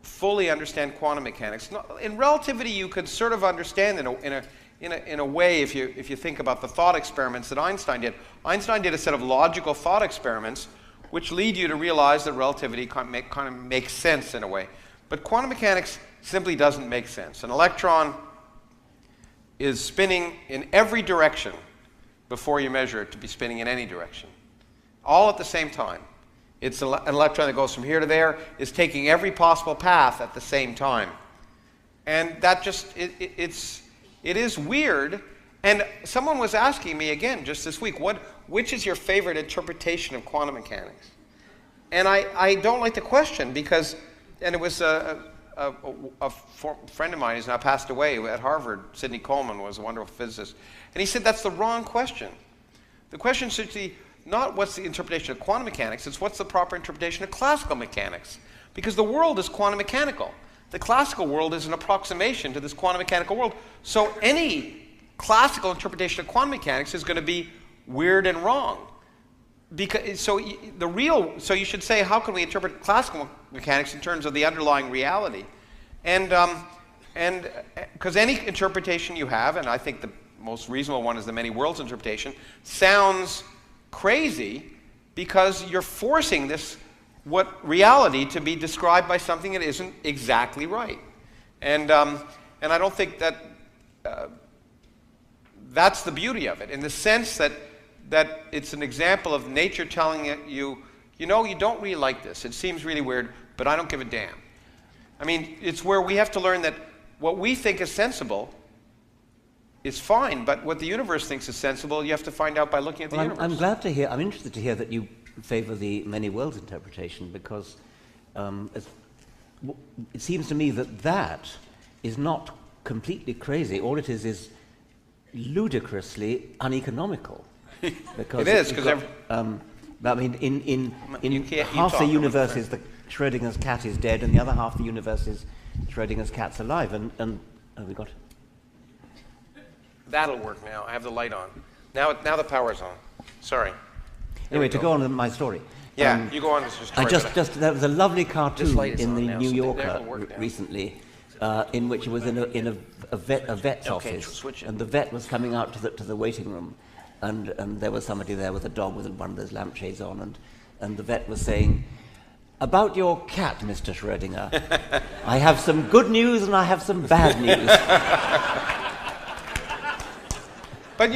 fully understand quantum mechanics. In relativity, you could sort of understand in a way if you think about the thought experiments that Einstein did. Einstein did a set of logical thought experiments which lead you to realize that relativity kind of makes sense in a way. But quantum mechanics simply doesn't make sense. An electron is spinning in every direction before you measure it to be spinning in any direction. all at the same time. It's an electron that goes from here to there, is taking every possible path at the same time. And that just, it is weird. And someone was asking me again just this week, which is your favorite interpretation of quantum mechanics? And I don't like the question because, and it was a friend of mine who's now passed away at Harvard, Sidney Coleman, was a wonderful physicist. And he said that's the wrong question. The question should be not what's the interpretation of quantum mechanics, it's what's the proper interpretation of classical mechanics. Because the world is quantum mechanical. The classical world is an approximation to this quantum mechanical world. So any classical interpretation of quantum mechanics is going to be weird and wrong. Because, so you should say, how can we interpret classical mechanics in terms of the underlying reality? And because any interpretation you have, and I think the most reasonable one is the many worlds interpretation, sounds crazy because you're forcing reality to be described by something that isn't exactly right. And I don't think that that's the beauty of it, in the sense that it's an example of nature telling you, you don't really like this. It seems really weird, but I don't give a damn. I mean, it's where we have to learn that what we think is sensible is fine, but what the universe thinks is sensible, you have to find out by looking at the universe. I'm interested to hear that you favor the many worlds interpretation, because it seems to me that is not completely crazy. All it is ludicrously uneconomical. Because it is, because I mean, in half the universes, the Schrodinger's cat is dead, and the other half of the universe is Schrodinger's cat's alive. And we got. That'll work now. I have the light on. Now the power's on. Sorry. Anyway, to go on with my story. Yeah, you go on with your story. There was a lovely cartoon in the now, New so Yorker work now. recently, in which it was in a vet's office, and the vet was coming out to the waiting room, and there was somebody there with a dog with one of those lampshades on, and the vet was saying, "About your cat, Mr. Schrödinger, I have some good news and I have some bad news." But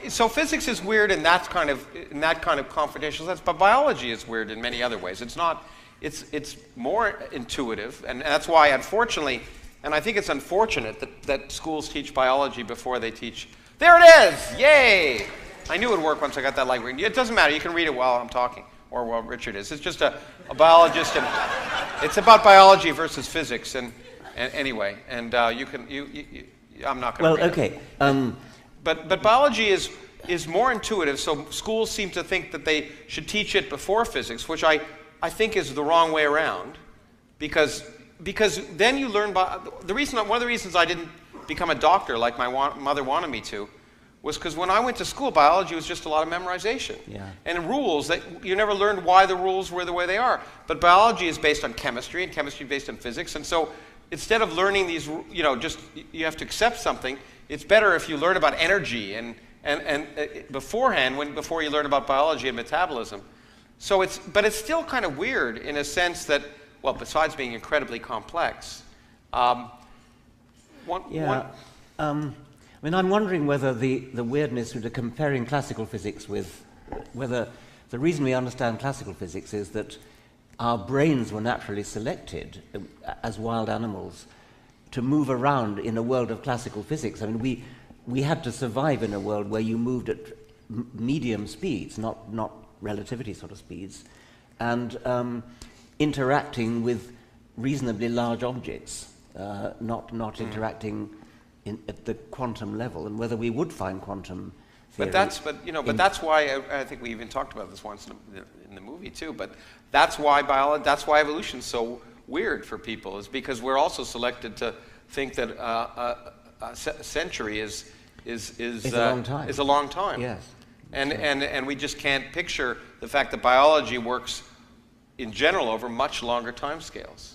so physics is weird in that kind of confrontational sense, but biology is weird in many other ways. It's more intuitive, and that's why, unfortunately, and I think it's unfortunate that schools teach biology before they teach. There it is! Yay! I knew it would work once I got that light. It doesn't matter. You can read it while I'm talking, or while Richard is. It's just a biologist, and it's about biology versus physics, and anyway, and I'm not going to. Well, okay. But biology is more intuitive, so schools seem to think that they should teach it before physics, which I think is the wrong way around, because then you learn one of the reasons I didn't become a doctor like my mother wanted me to was because when I went to school, biology was just a lot of memorization. Yeah. And rules that you never learned why the rules were the way they are. But biology is based on chemistry, and chemistry is based on physics, and so instead of learning these, just you have to accept something. It's better if you learn about energy and beforehand, before you learn about biology and metabolism. So but it's still kind of weird in a sense that, well, besides being incredibly complex. I mean, I'm wondering whether the weirdness of comparing classical physics with whether the reason we understand classical physics is that our brains were naturally selected as wild animals to move around in a world of classical physics. I mean, we had to survive in a world where you moved at medium speeds, not relativity sort of speeds, and interacting with reasonably large objects, not interacting at the quantum level, and whether we would find quantum theory. But that's why I think we even talked about this once in the movie too. But that's why evolution's so weird for people, is because we're also selected to think that a century is a long time. Yes. And we just can't picture the fact that biology works in general over much longer timescales.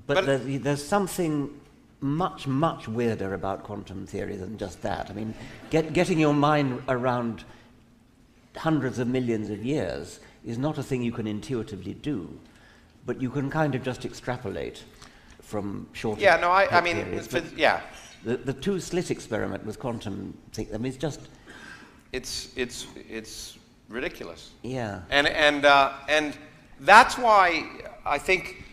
But there's something much, much weirder about quantum theory than just that. I mean, getting your mind around hundreds of millions of years is not a thing you can intuitively do, but you can kind of just extrapolate from shorter periods. The two-slit experiment with quantum thing, I mean, it's just... It's ridiculous. Yeah. And that's why I think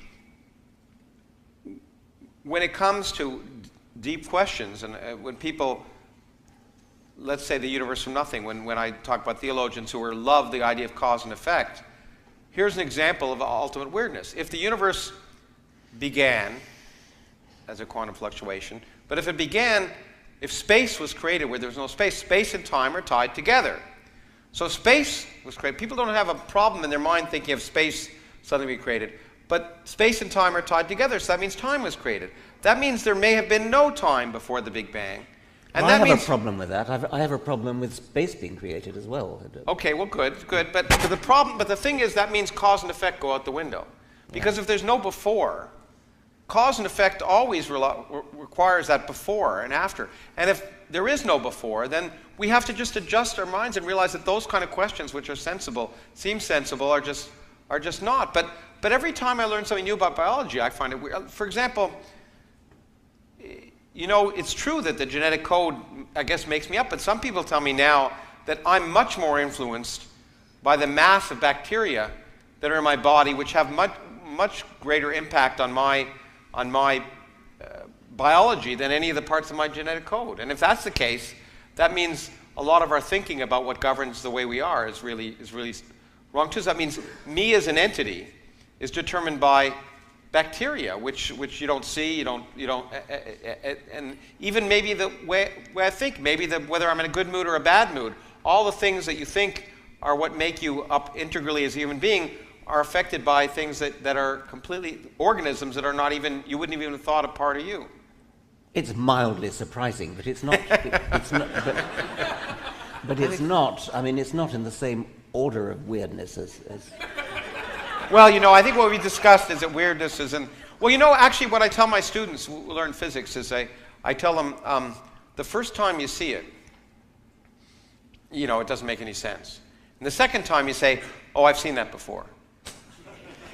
when it comes to deep questions, and when people, let's say the universe from nothing, when I talk about theologians who love the idea of cause and effect, here's an example of ultimate weirdness. If the universe began as a quantum fluctuation, but if space was created where there was no space, space and time are tied together. So space was created. People don't have a problem in their mind thinking of space suddenly be created. But space and time are tied together, so that means time was created. That means there may have been no time before the Big Bang. And well, I have a problem with that. I have a problem with space being created as well. Okay, well, good. But the thing is, that means cause and effect go out the window. Because if there's no before, cause and effect always requires that before and after. And if there is no before, then we have to just adjust our minds and realize that those kind of questions, which are sensible, seem sensible, are just not. But every time I learn something new about biology, I find it weird. For example, you know, it's true that the genetic code, I guess, makes me up, but some people tell me now that I'm much more influenced by the mass of bacteria that are in my body, which have much greater impact on my biology than any of the parts of my genetic code. And if that's the case, that means a lot of our thinking about what governs the way we are is really wrong too. So that means me as an entity is determined by bacteria, which you don't see, and even maybe the way I think, maybe whether I'm in a good mood or a bad mood, all the things that you think are what make you up integrally as a human being are affected by things that are completely organisms that are not even, you wouldn't even have thought a part of you. It's mildly surprising, but it's not. It's not. But it's not. I mean, it's not in the same order of weirdness as. Well, you know, I think what we discussed is that weirdness isn't. Well, you know, actually, what I tell my students who learn physics is I tell them the first time you see it, you know, it doesn't make any sense. And the second time you say, "Oh, I've seen that before."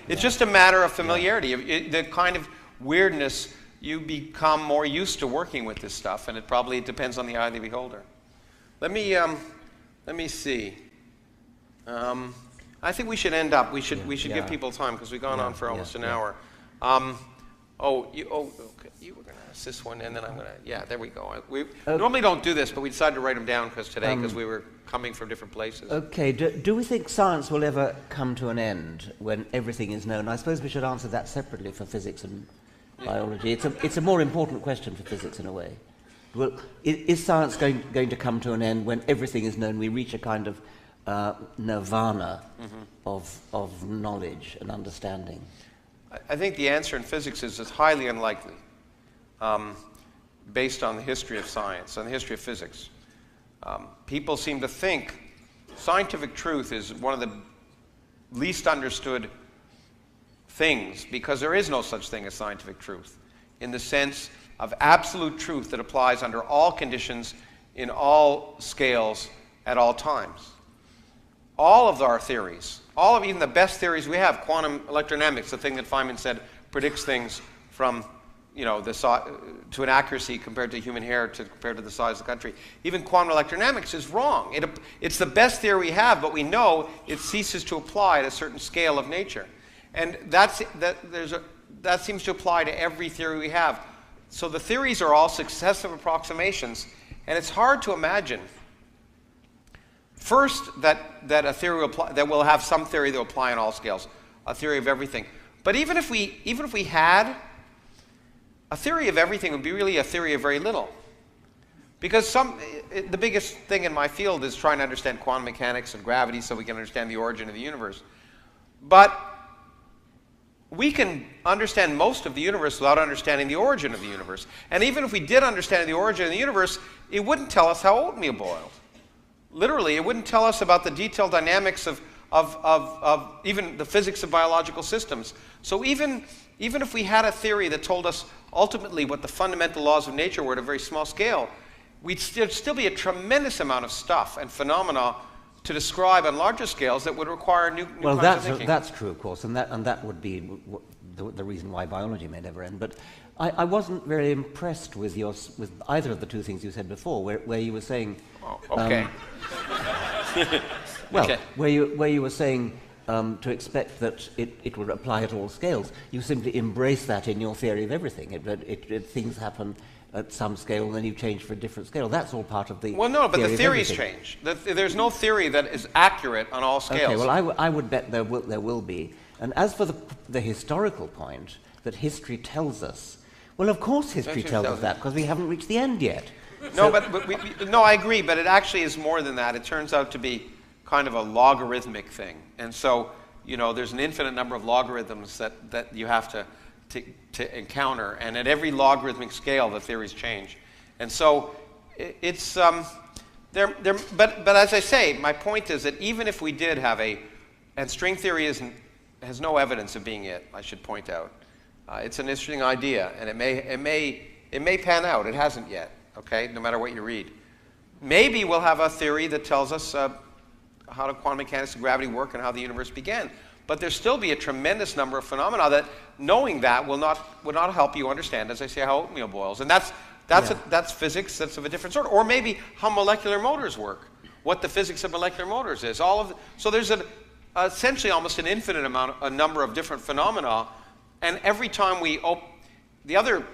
It's just a matter of familiarity. The kind of weirdness, you become more used to working with this stuff, and it probably depends on the eye of the beholder. Let me see. I think we should end up. We should give people time because we've gone on for almost an hour. Okay. You were going to ask this one, and then I'm going to. Yeah, there we go. We normally don't do this, but we decided to write them down because we were coming from different places. Okay. Do we think science will ever come to an end when everything is known? I suppose we should answer that separately for physics and biology. It's a more important question for physics in a way. Well, is science going to come to an end when everything is known? We reach a kind of nirvana of knowledge and understanding. I think the answer in physics is it's highly unlikely, based on the history of science and the history of physics. People seem to think scientific truth is one of the least understood things because there is no such thing as scientific truth in the sense of absolute truth that applies under all conditions in all scales at all times. All of our theories, all of even the best theories we have, quantum electrodynamics, the thing that Feynman said predicts things from, you know, to an accuracy compared to human hair compared to the size of the country. Even quantum electrodynamics is wrong. It's the best theory we have, but we know it ceases to apply at a certain scale of nature. And that seems to apply to every theory we have. So the theories are all successive approximations, and it's hard to imagine first that a theory that will have some theory that will apply on all scales, a theory of everything. But even if we had a theory of everything, would be really a theory of very little, because the biggest thing in my field is trying to understand quantum mechanics and gravity so we can understand the origin of the universe. But we can understand most of the universe without understanding the origin of the universe. And even if we did understand the origin of the universe, it wouldn't tell us how oatmeal boiled. Literally, it wouldn't tell us about the detailed dynamics of even the physics of biological systems. So even if we had a theory that told us ultimately what the fundamental laws of nature were at a very small scale, we'd still be a tremendous amount of stuff and phenomena to describe on larger scales that would require new kinds of thinking. That's true, of course, and that would be the reason why biology may never end. But I wasn't very impressed with either of the two things you said before, where you were saying. Oh, okay. Well, Okay. where you were saying to expect that it would apply at all scales, you simply embrace that in your theory of everything. Things happen at some scale, and then you change for a different scale. That's all part of the Well, no, but the theory of theories everything. change. There's no theory that is accurate on all scales. Okay, well, I would bet there will be. And as for the historical point, that history tells us, well, of course history tells us that, because we haven't reached the end yet. No, no, I agree, but it actually is more than that. It turns out to be kind of a logarithmic thing. And so, you know, there's an infinite number of logarithms that you have to encounter. And at every logarithmic scale, the theories change. And so it's, but as I say, my point is that even if we did have and string theory has no evidence of being it, I should point out. It's an interesting idea, and it may pan out. It hasn't yet, okay, no matter what you read. Maybe we'll have a theory that tells us how do quantum mechanics and gravity work and how the universe began. But there'll still be a tremendous number of phenomena that knowing that will not help you understand, as I say, how oatmeal boils. And that's physics that's of a different sort. Or maybe how molecular motors work, what the physics of molecular motors is. So there's essentially almost an infinite a number of different phenomena. And every time the other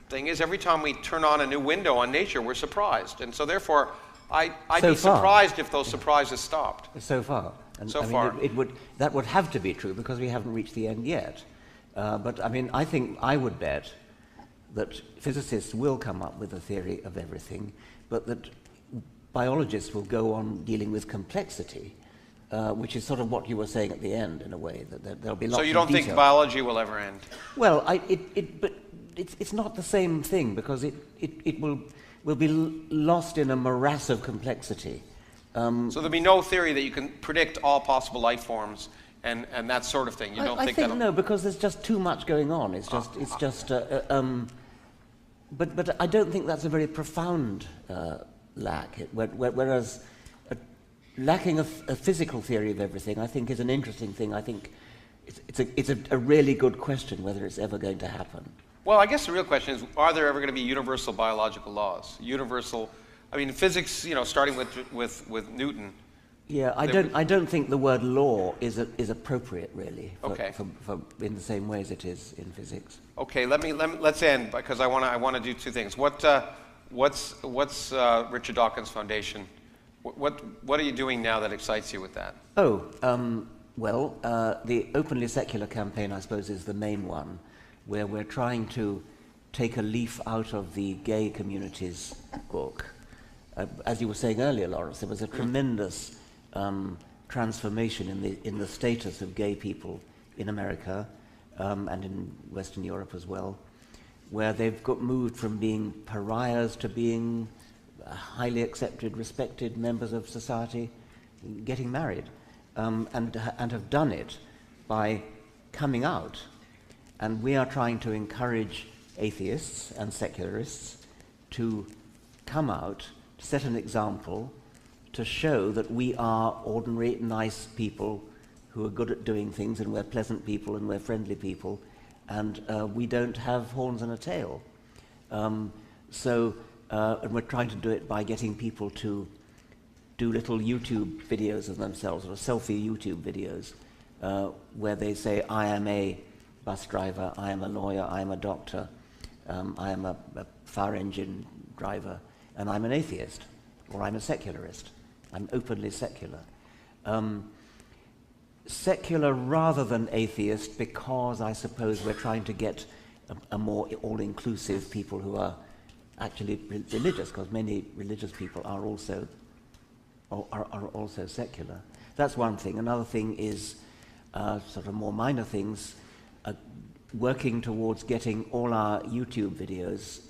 thing is every time we turn on a new window on nature, we're surprised. And so therefore, I'd be surprised if those surprises stopped. So far. And so I mean, far. That would have to be true because we haven't reached the end yet. But I mean, I would bet that physicists will come up with a theory of everything, but that biologists will go on dealing with complexity, which is sort of what you were saying at the end, in a way, that there'll be lots of detail. So you don't think biology will ever end? Well, but it's not the same thing because it will be lost in a morass of complexity. So there'll be no theory that you can predict all possible life forms and that sort of thing. You don't I think think that? No, because there's just too much going on. But I don't think that's a very profound lack. Whereas lacking a physical theory of everything, I think, is an interesting thing. I think it's a really good question whether it's ever going to happen. Well, I guess the real question is: are there ever going to be universal biological laws? I mean, physics. You know, starting with Newton. Yeah, I don't think the word law is appropriate really. For in the same way as it is in physics. Okay, let's end because I want to do two things. What's Richard Dawkins Foundation? What are you doing now that excites you with that? Well, the Openly Secular campaign, I suppose, is the main one, where we're trying to take a leaf out of the gay community's book. As you were saying earlier, Lawrence, there was a tremendous transformation in the status of gay people in America and in Western Europe as well, where they've moved from being pariahs to being highly accepted, respected members of society, getting married, and have done it by coming out. And we are trying to encourage atheists and secularists to come out, to set an example, to show that we are ordinary, nice people who are good at doing things, and we're pleasant people and we're friendly people, and we don't have horns and a tail. And we're trying to do it by getting people to do little YouTube videos of themselves, or selfie YouTube videos, where they say, I am a bus driver, I am a lawyer, I am a doctor, I am a fire engine driver, and I'm an atheist, or I'm a secularist. I'm openly secular. Secular rather than atheist, because I suppose we're trying to get a more all-inclusive people who are actually religious, because many religious people are also secular. That's one thing. Another thing is sort of more minor things, working towards getting all our YouTube videos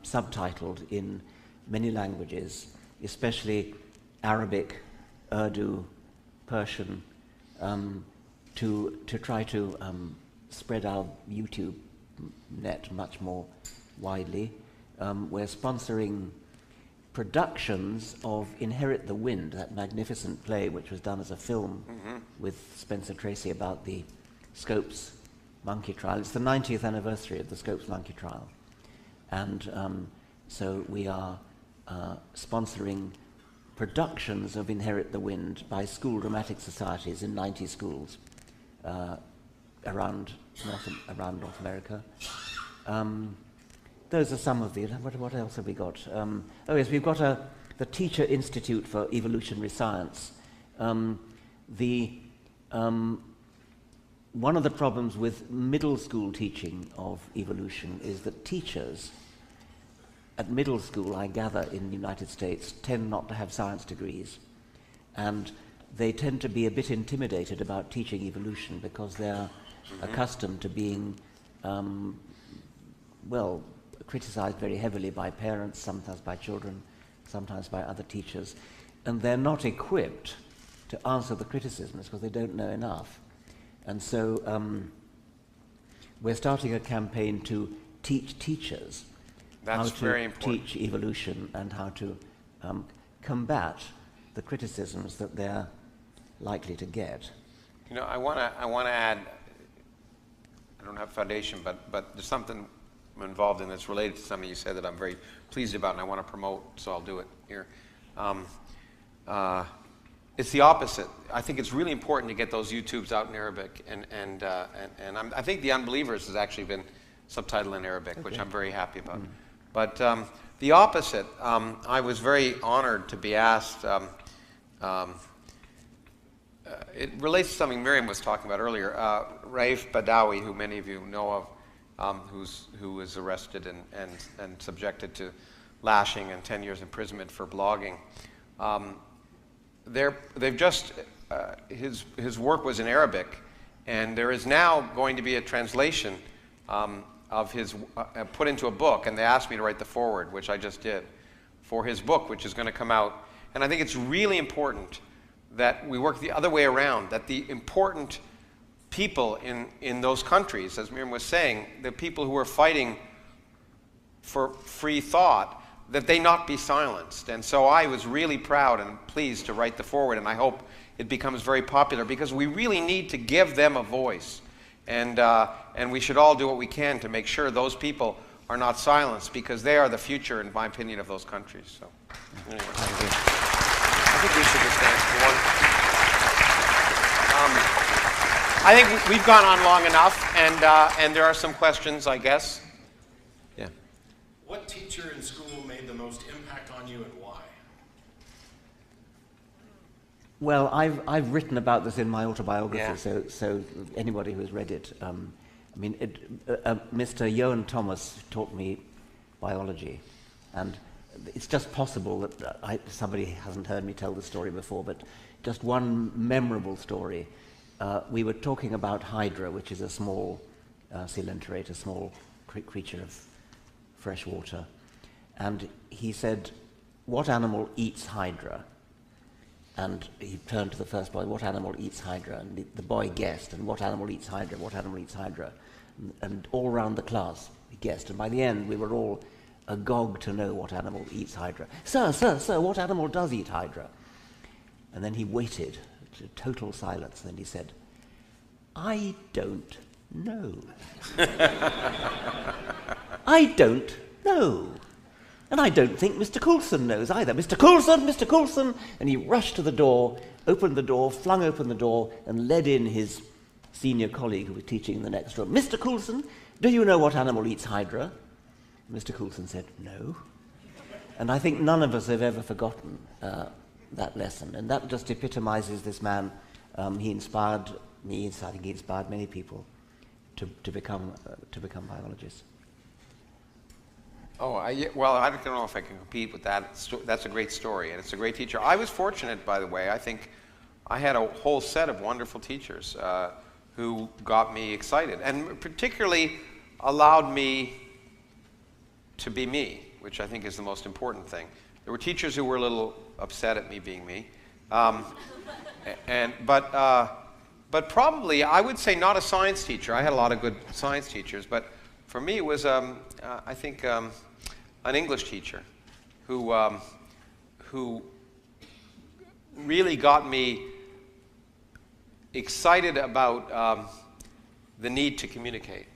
subtitled in many languages, especially Arabic, Urdu, Persian, to try to spread our YouTube net much more widely. We're sponsoring productions of Inherit the Wind, that magnificent play which was done as a film with Spencer Tracy about the Scopes monkey trial. It's the 90th anniversary of the Scopes monkey trial. And so we are sponsoring productions of Inherit the Wind by school dramatic societies in 90 schools around North America. Those are some of the... What else have we got? Oh yes, we've got the Teacher Institute for Evolutionary Science. One of the problems with middle school teaching of evolution is that teachers at middle school, I gather, in the United States, tend not to have science degrees. And they tend to be a bit intimidated about teaching evolution because they're accustomed to being, criticized very heavily by parents, sometimes by children, sometimes by other teachers. And they're not equipped to answer the criticisms because they don't know enough. And so we're starting a campaign to teach teachers how to teach evolution and how to combat the criticisms that they're likely to get. You know, I want to add, I don't have a foundation, but there's something I'm involved in that's related to something you said that I'm very pleased about and I want to promote, so I'll do it here. It's the opposite. I think it's really important to get those YouTubes out in Arabic, and I think The Unbelievers has actually been subtitled in Arabic, which I'm very happy about. But the opposite, I was very honored to be asked. It relates to something Miriam was talking about earlier. Raif Badawi, who many of you know of, who was arrested and subjected to lashing and 10 years imprisonment for blogging. They've just, his work was in Arabic, and there is now going to be a translation of his, put into a book, and they asked me to write the foreword, which I just did, for his book, which is going to come out. And I think it's really important that we work the other way around, that the important people in those countries, as Miriam was saying, the people who are fighting for free thought, that they not be silenced. And so I was really proud and pleased to write the foreword, and I hope it becomes very popular because we really need to give them a voice. And we should all do what we can to make sure those people are not silenced because they are the future, in my opinion, of those countries. So, anyway. I think we should just answer one. I think we've gone on long enough, and there are some questions, I guess. Yeah. What teacher in school made the most impact on you and why? Well, I've written about this in my autobiography, Yeah. so anybody who has read it, Mr. Johan Thomas taught me biology, and it's just possible that somebody hasn't heard me tell the story before, but just one memorable story. We were talking about Hydra, which is a small coelenterate, a small creature of fresh water, and he said, "What animal eats Hydra?" And he turned to the first boy, "What animal eats Hydra?" And the boy guessed, and "What animal eats Hydra? What animal eats Hydra?" And all around the class, he guessed. And by the end, we were all agog to know what animal eats Hydra. "Sir, what animal does eat Hydra?" And then he waited to total silence. And then he said, "I don't know." I don't know. And I don't think Mr. Coulson knows either. "Mr. Coulson, Mr. Coulson!" And he rushed to the door, opened the door, flung open the door, and led in his senior colleague who was teaching in the next room. "Mr. Coulson, do you know what animal eats Hydra?" Mr. Coulson said, "No." And I think none of us have ever forgotten that lesson. And that just epitomizes this man. He inspired me, I think he inspired many people to become biologists. Oh, well, I don't know if I can compete with that. That's a great story, and it's a great teacher. I was fortunate, by the way. I think I had a whole set of wonderful teachers who got me excited, and particularly allowed me to be me, which I think is the most important thing. There were teachers who were a little upset at me being me, but probably I would say not a science teacher. I had a lot of good science teachers, but for me it was I think an English teacher who really got me excited about the need to communicate.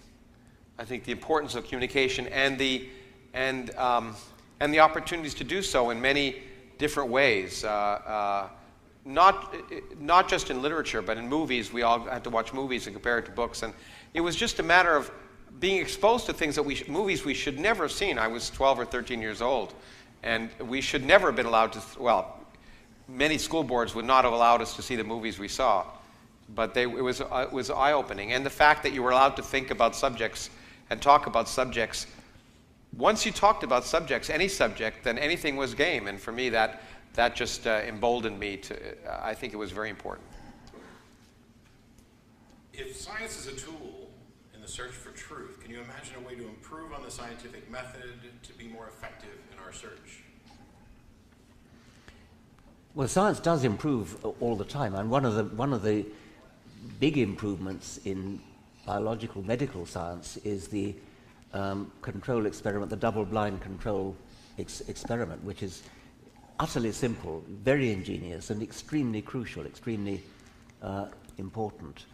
I think the importance of communication and the opportunities to do so in many different ways. Not just in literature, but in movies. We all had to watch movies and compare it to books, and it was just a matter of being exposed to things that movies we should never have seen. I was 12 or 13 years old, and we should never have been allowed to. Well, many school boards would not have allowed us to see the movies we saw, but it was eye-opening. And the fact that you were allowed to think about subjects and talk about subjects. Once you talked about subjects, any subject, then anything was game. And for me, that just emboldened me to. I think it was very important. If science is a tool in the search for truth, can you imagine a way to improve on the scientific method to be more effective in our search? Well, science does improve all the time, and one of the big improvements in biological medical science is the control experiment, the double-blind control experiment, which is utterly simple, very ingenious, and extremely crucial, extremely important.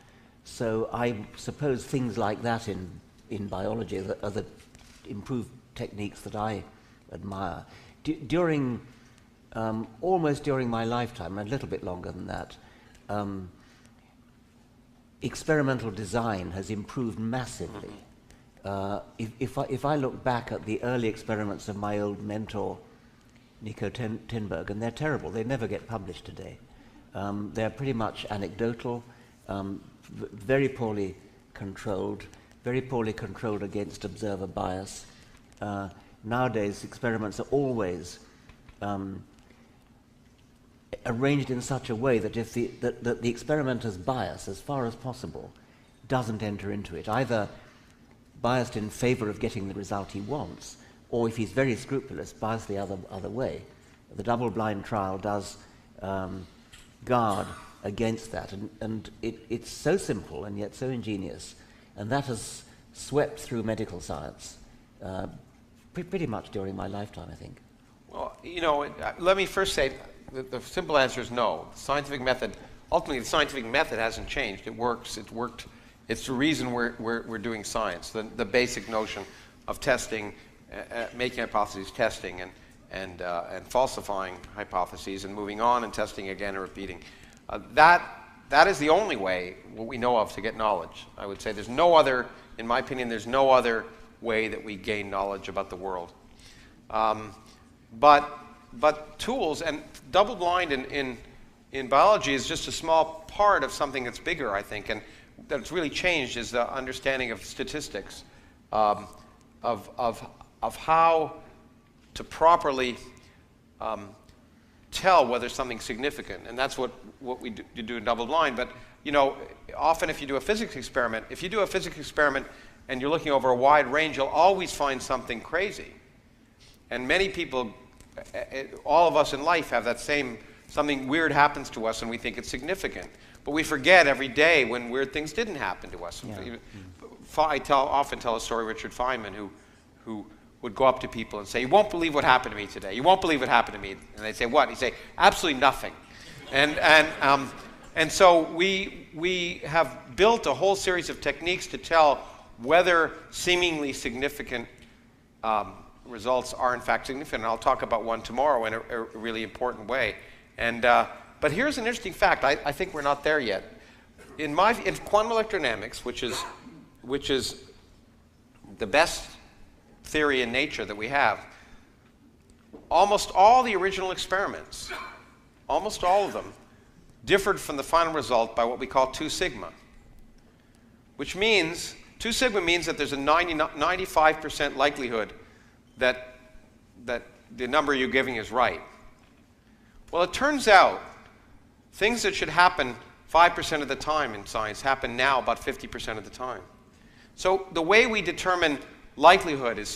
So I suppose things like that in biology are the improved techniques that I admire. Almost during my lifetime, a little bit longer than that, experimental design has improved massively. If I look back at the early experiments of my old mentor, Nico Tinberg, and they're terrible, they never get published today. They're pretty much anecdotal, very poorly controlled against observer bias. Nowadays, experiments are always arranged in such a way that if the experimenter's bias, as far as possible, doesn't enter into it, either biased in favor of getting the result he wants, or if he's very scrupulous, biased the other way. The double-blind trial does guard against that, and it's so simple and yet so ingenious, and that has swept through medical science pretty much during my lifetime, I think. Well, let me first say the simple answer is no. The scientific method, ultimately, the scientific method hasn't changed. It works. It worked. It's the reason we're doing science. The basic notion of testing, making hypotheses, testing, and falsifying hypotheses, and moving on and testing again and repeating. That is the only way, what we know of, to get knowledge. I would say there's no other, in my opinion, there's no other way that we gain knowledge about the world. But tools, and double-blind in biology is just a small part of something that's bigger, I think, and that's really changed is the understanding of statistics, of how to properly tell whether something's significant, and that's what we do in double-blind. But often if you do a physics experiment, and you're looking over a wide range, you'll always find something crazy. And many people, all of us in life have that same, something weird happens to us and we think it's significant. But we forget every day when weird things didn't happen to us. Yeah. I often tell a story of Richard Feynman who would go up to people and say, "You won't believe what happened to me today. You won't believe what happened to me." And they'd say, "What?" He'd say, "Absolutely nothing." And so we have built a whole series of techniques to tell whether seemingly significant results are in fact significant. And I'll talk about one tomorrow in a really important way. But here's an interesting fact. I think we're not there yet. In quantum electrodynamics, which is the best theory in nature that we have, almost all the original experiments, almost all of them, differed from the final result by what we call 2 sigma, which means 2 sigma means that there's a 95% likelihood that the number you're giving is right. Well, it turns out things that should happen 5% of the time in science happen now about 50% of the time. So the way we determine likelihood is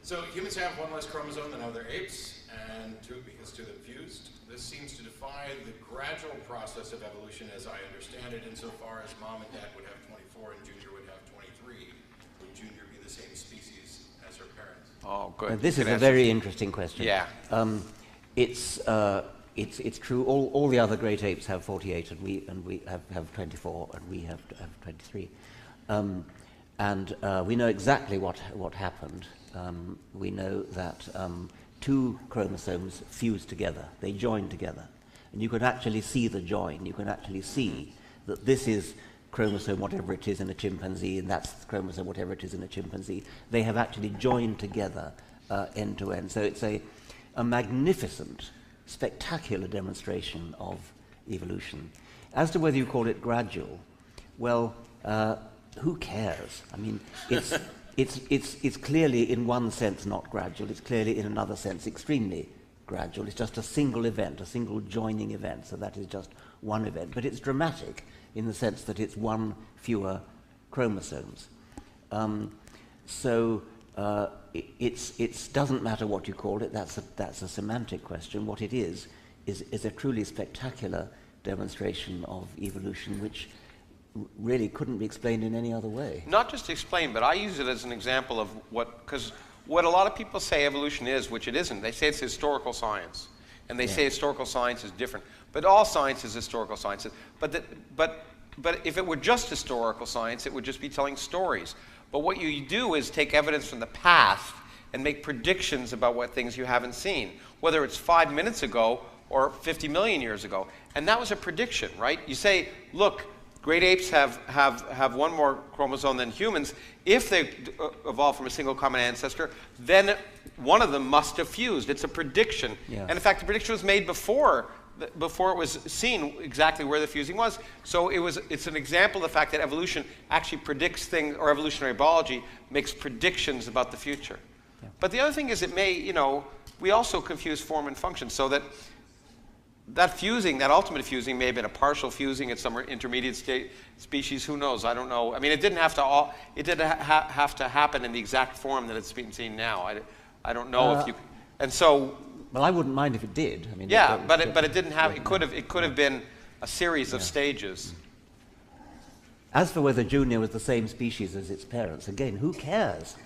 So humans have one less chromosome than other apes, and because two of them fused. This seems to defy the gradual process of evolution as I understand it, insofar as mom and dad would have 24 and Junior would have 23. Would Junior be the same species as her parents? Oh, good. This is a very interesting question. Yeah. It's true. All the other great apes have 48, and we have 24, and we have 23. And we know exactly what happened we know that two chromosomes fuse together, they join together. And you can actually see the join, you can actually see that this is chromosome whatever it is in a chimpanzee, and that's chromosome whatever it is in a chimpanzee. They have actually joined together end to end. So it's a magnificent, spectacular demonstration of evolution. As to whether you call it gradual, well, who cares? I mean, it's clearly in one sense not gradual, it's clearly in another sense extremely gradual. It's just a single event, a single joining event, so that is just one event. But it's dramatic in the sense that it's one fewer chromosomes. It doesn't matter what you call it, that's a semantic question. What it is a truly spectacular demonstration of evolution which really couldn't be explained in any other way. Not just explained, but I use it as an example of because what a lot of people say evolution is, which it isn't, they say it's historical science. And they say historical science is different. But all science is historical science. But if it were just historical science, it would just be telling stories. But what you do is take evidence from the past and make predictions about what things you haven't seen, whether it's 5 minutes ago or 50 million years ago. And that was a prediction, right? You say, look, great apes have one more chromosome than humans. If they evolved from a single common ancestor, then one of them must have fused. It's a prediction. Yeah. And in fact, the prediction was made before it was seen exactly where the fusing was. So it's an example of the fact that evolution actually predicts things, or evolutionary biology makes predictions about the future. Yeah. But the other thing is it may, we also confuse form and function, so that fusing, that ultimate fusing, may have been a partial fusing at some intermediate state species. Who knows? I don't know. I mean, it didn't have to have to happen in the exact form that it's being seen now. I don't know if you. And so. Well, I wouldn't mind if it did. I mean, yeah, but it didn't have. It could have been a series of stages. As for whether Junior was the same species as its parents, again, who cares?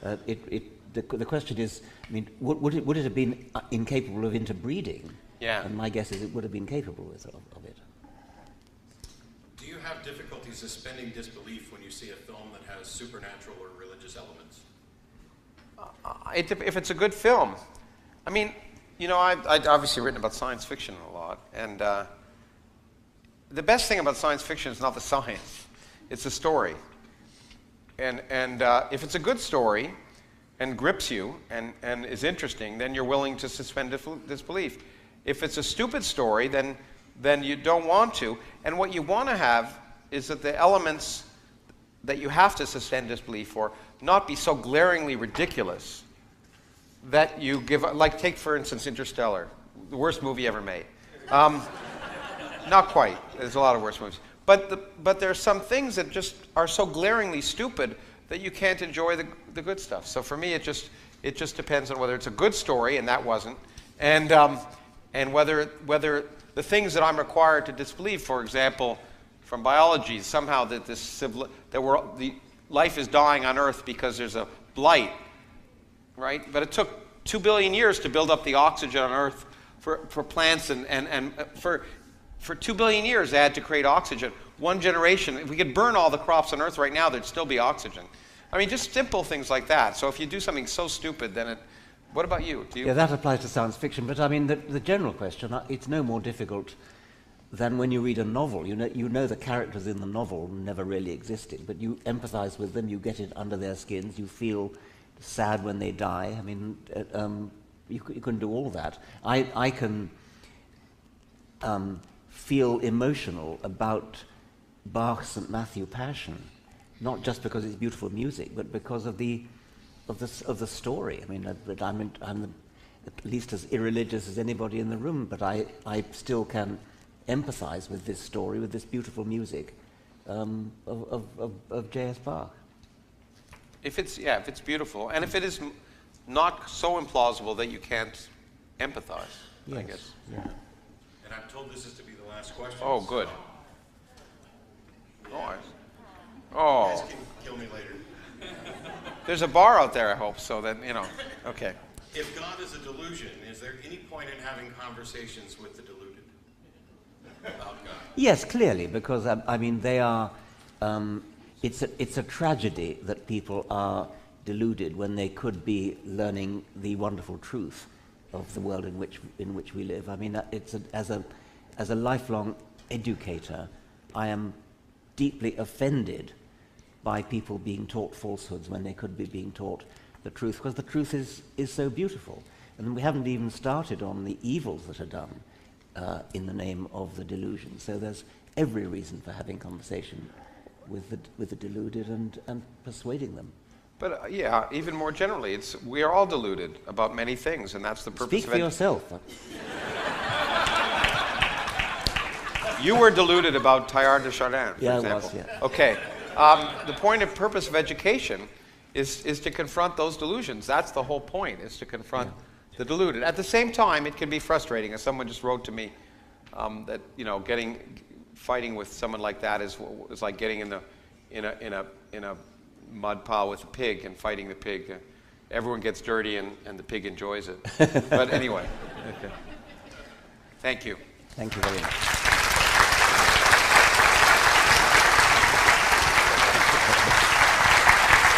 The question is, I mean, would it have been incapable of interbreeding? Yeah. And my guess is it would have been capable of it. Do you have difficulty suspending disbelief when you see a film that has supernatural or religious elements? If it's a good film. I mean, I've obviously written about science fiction a lot, and the best thing about science fiction is not the science, it's the story. And if it's a good story and grips you and is interesting, then you're willing to suspend disbelief. If it's a stupid story, then you don't want to. And what you want to have is that the elements that you have to suspend disbelief for not be so glaringly ridiculous that you give, like take for instance Interstellar, the worst movie ever made. Not quite, there's a lot of worse movies. But there are some things that just are so glaringly stupid that you can't enjoy the good stuff. So for me, it just depends on whether it's a good story, and that wasn't, and whether the things that I'm required to disbelieve, for example, from biology, somehow that the life is dying on Earth because there's a blight, right? But it took 2 billion years to build up the oxygen on Earth for plants, and for 2 billion years they had to create oxygen. One generation, if we could burn all the crops on Earth right now, there'd still be oxygen. I mean, just simple things like that. So if you do something so stupid, then what about you? Yeah, that applies to science fiction, but I mean, the general question, it's no more difficult than when you read a novel. You know the characters in the novel never really existed, but you empathize with them, you get it under their skins, you feel sad when they die. I mean, you can do all that. I can feel emotional about Bach's St. Matthew Passion, not just because it's beautiful music, but because of the story. I mean, I'm at least as irreligious as anybody in the room, but I still can empathize with this story, with this beautiful music of J.S. Bach. If it's beautiful, and if it is not so implausible that you can't empathize, Yes. I guess. Yeah. And I'm told this is to be the last question. Oh, good. You Oh, guys can kill me later. there's a bar out there, I hope, so that, okay. If God is a delusion, is there any point in having conversations with the deluded about God? Yes, clearly, because I mean they are. It's a tragedy that people are deluded when they could be learning the wonderful truth of the world in which we live. I mean, as a lifelong educator, I am deeply offended by people being taught falsehoods when they could be being taught the truth, because the truth is so beautiful. And we haven't even started on the evils that are done in the name of the delusion. So there's every reason for having conversation with the deluded and persuading them. But yeah, even more generally, we are all deluded about many things, and that's the purpose Speak of for it. yourself. You were deluded about Teilhard de Chardin, for Yeah, I example. was, yeah. Okay. The point and purpose of education is to confront those delusions. That's the whole point, is to confront the deluded. At the same time, it can be frustrating, as someone just wrote to me, that fighting with someone like that is like getting in a mud pile with a pig and fighting the pig. Everyone gets dirty and the pig enjoys it. But anyway, okay. Thank you. Thank you very much.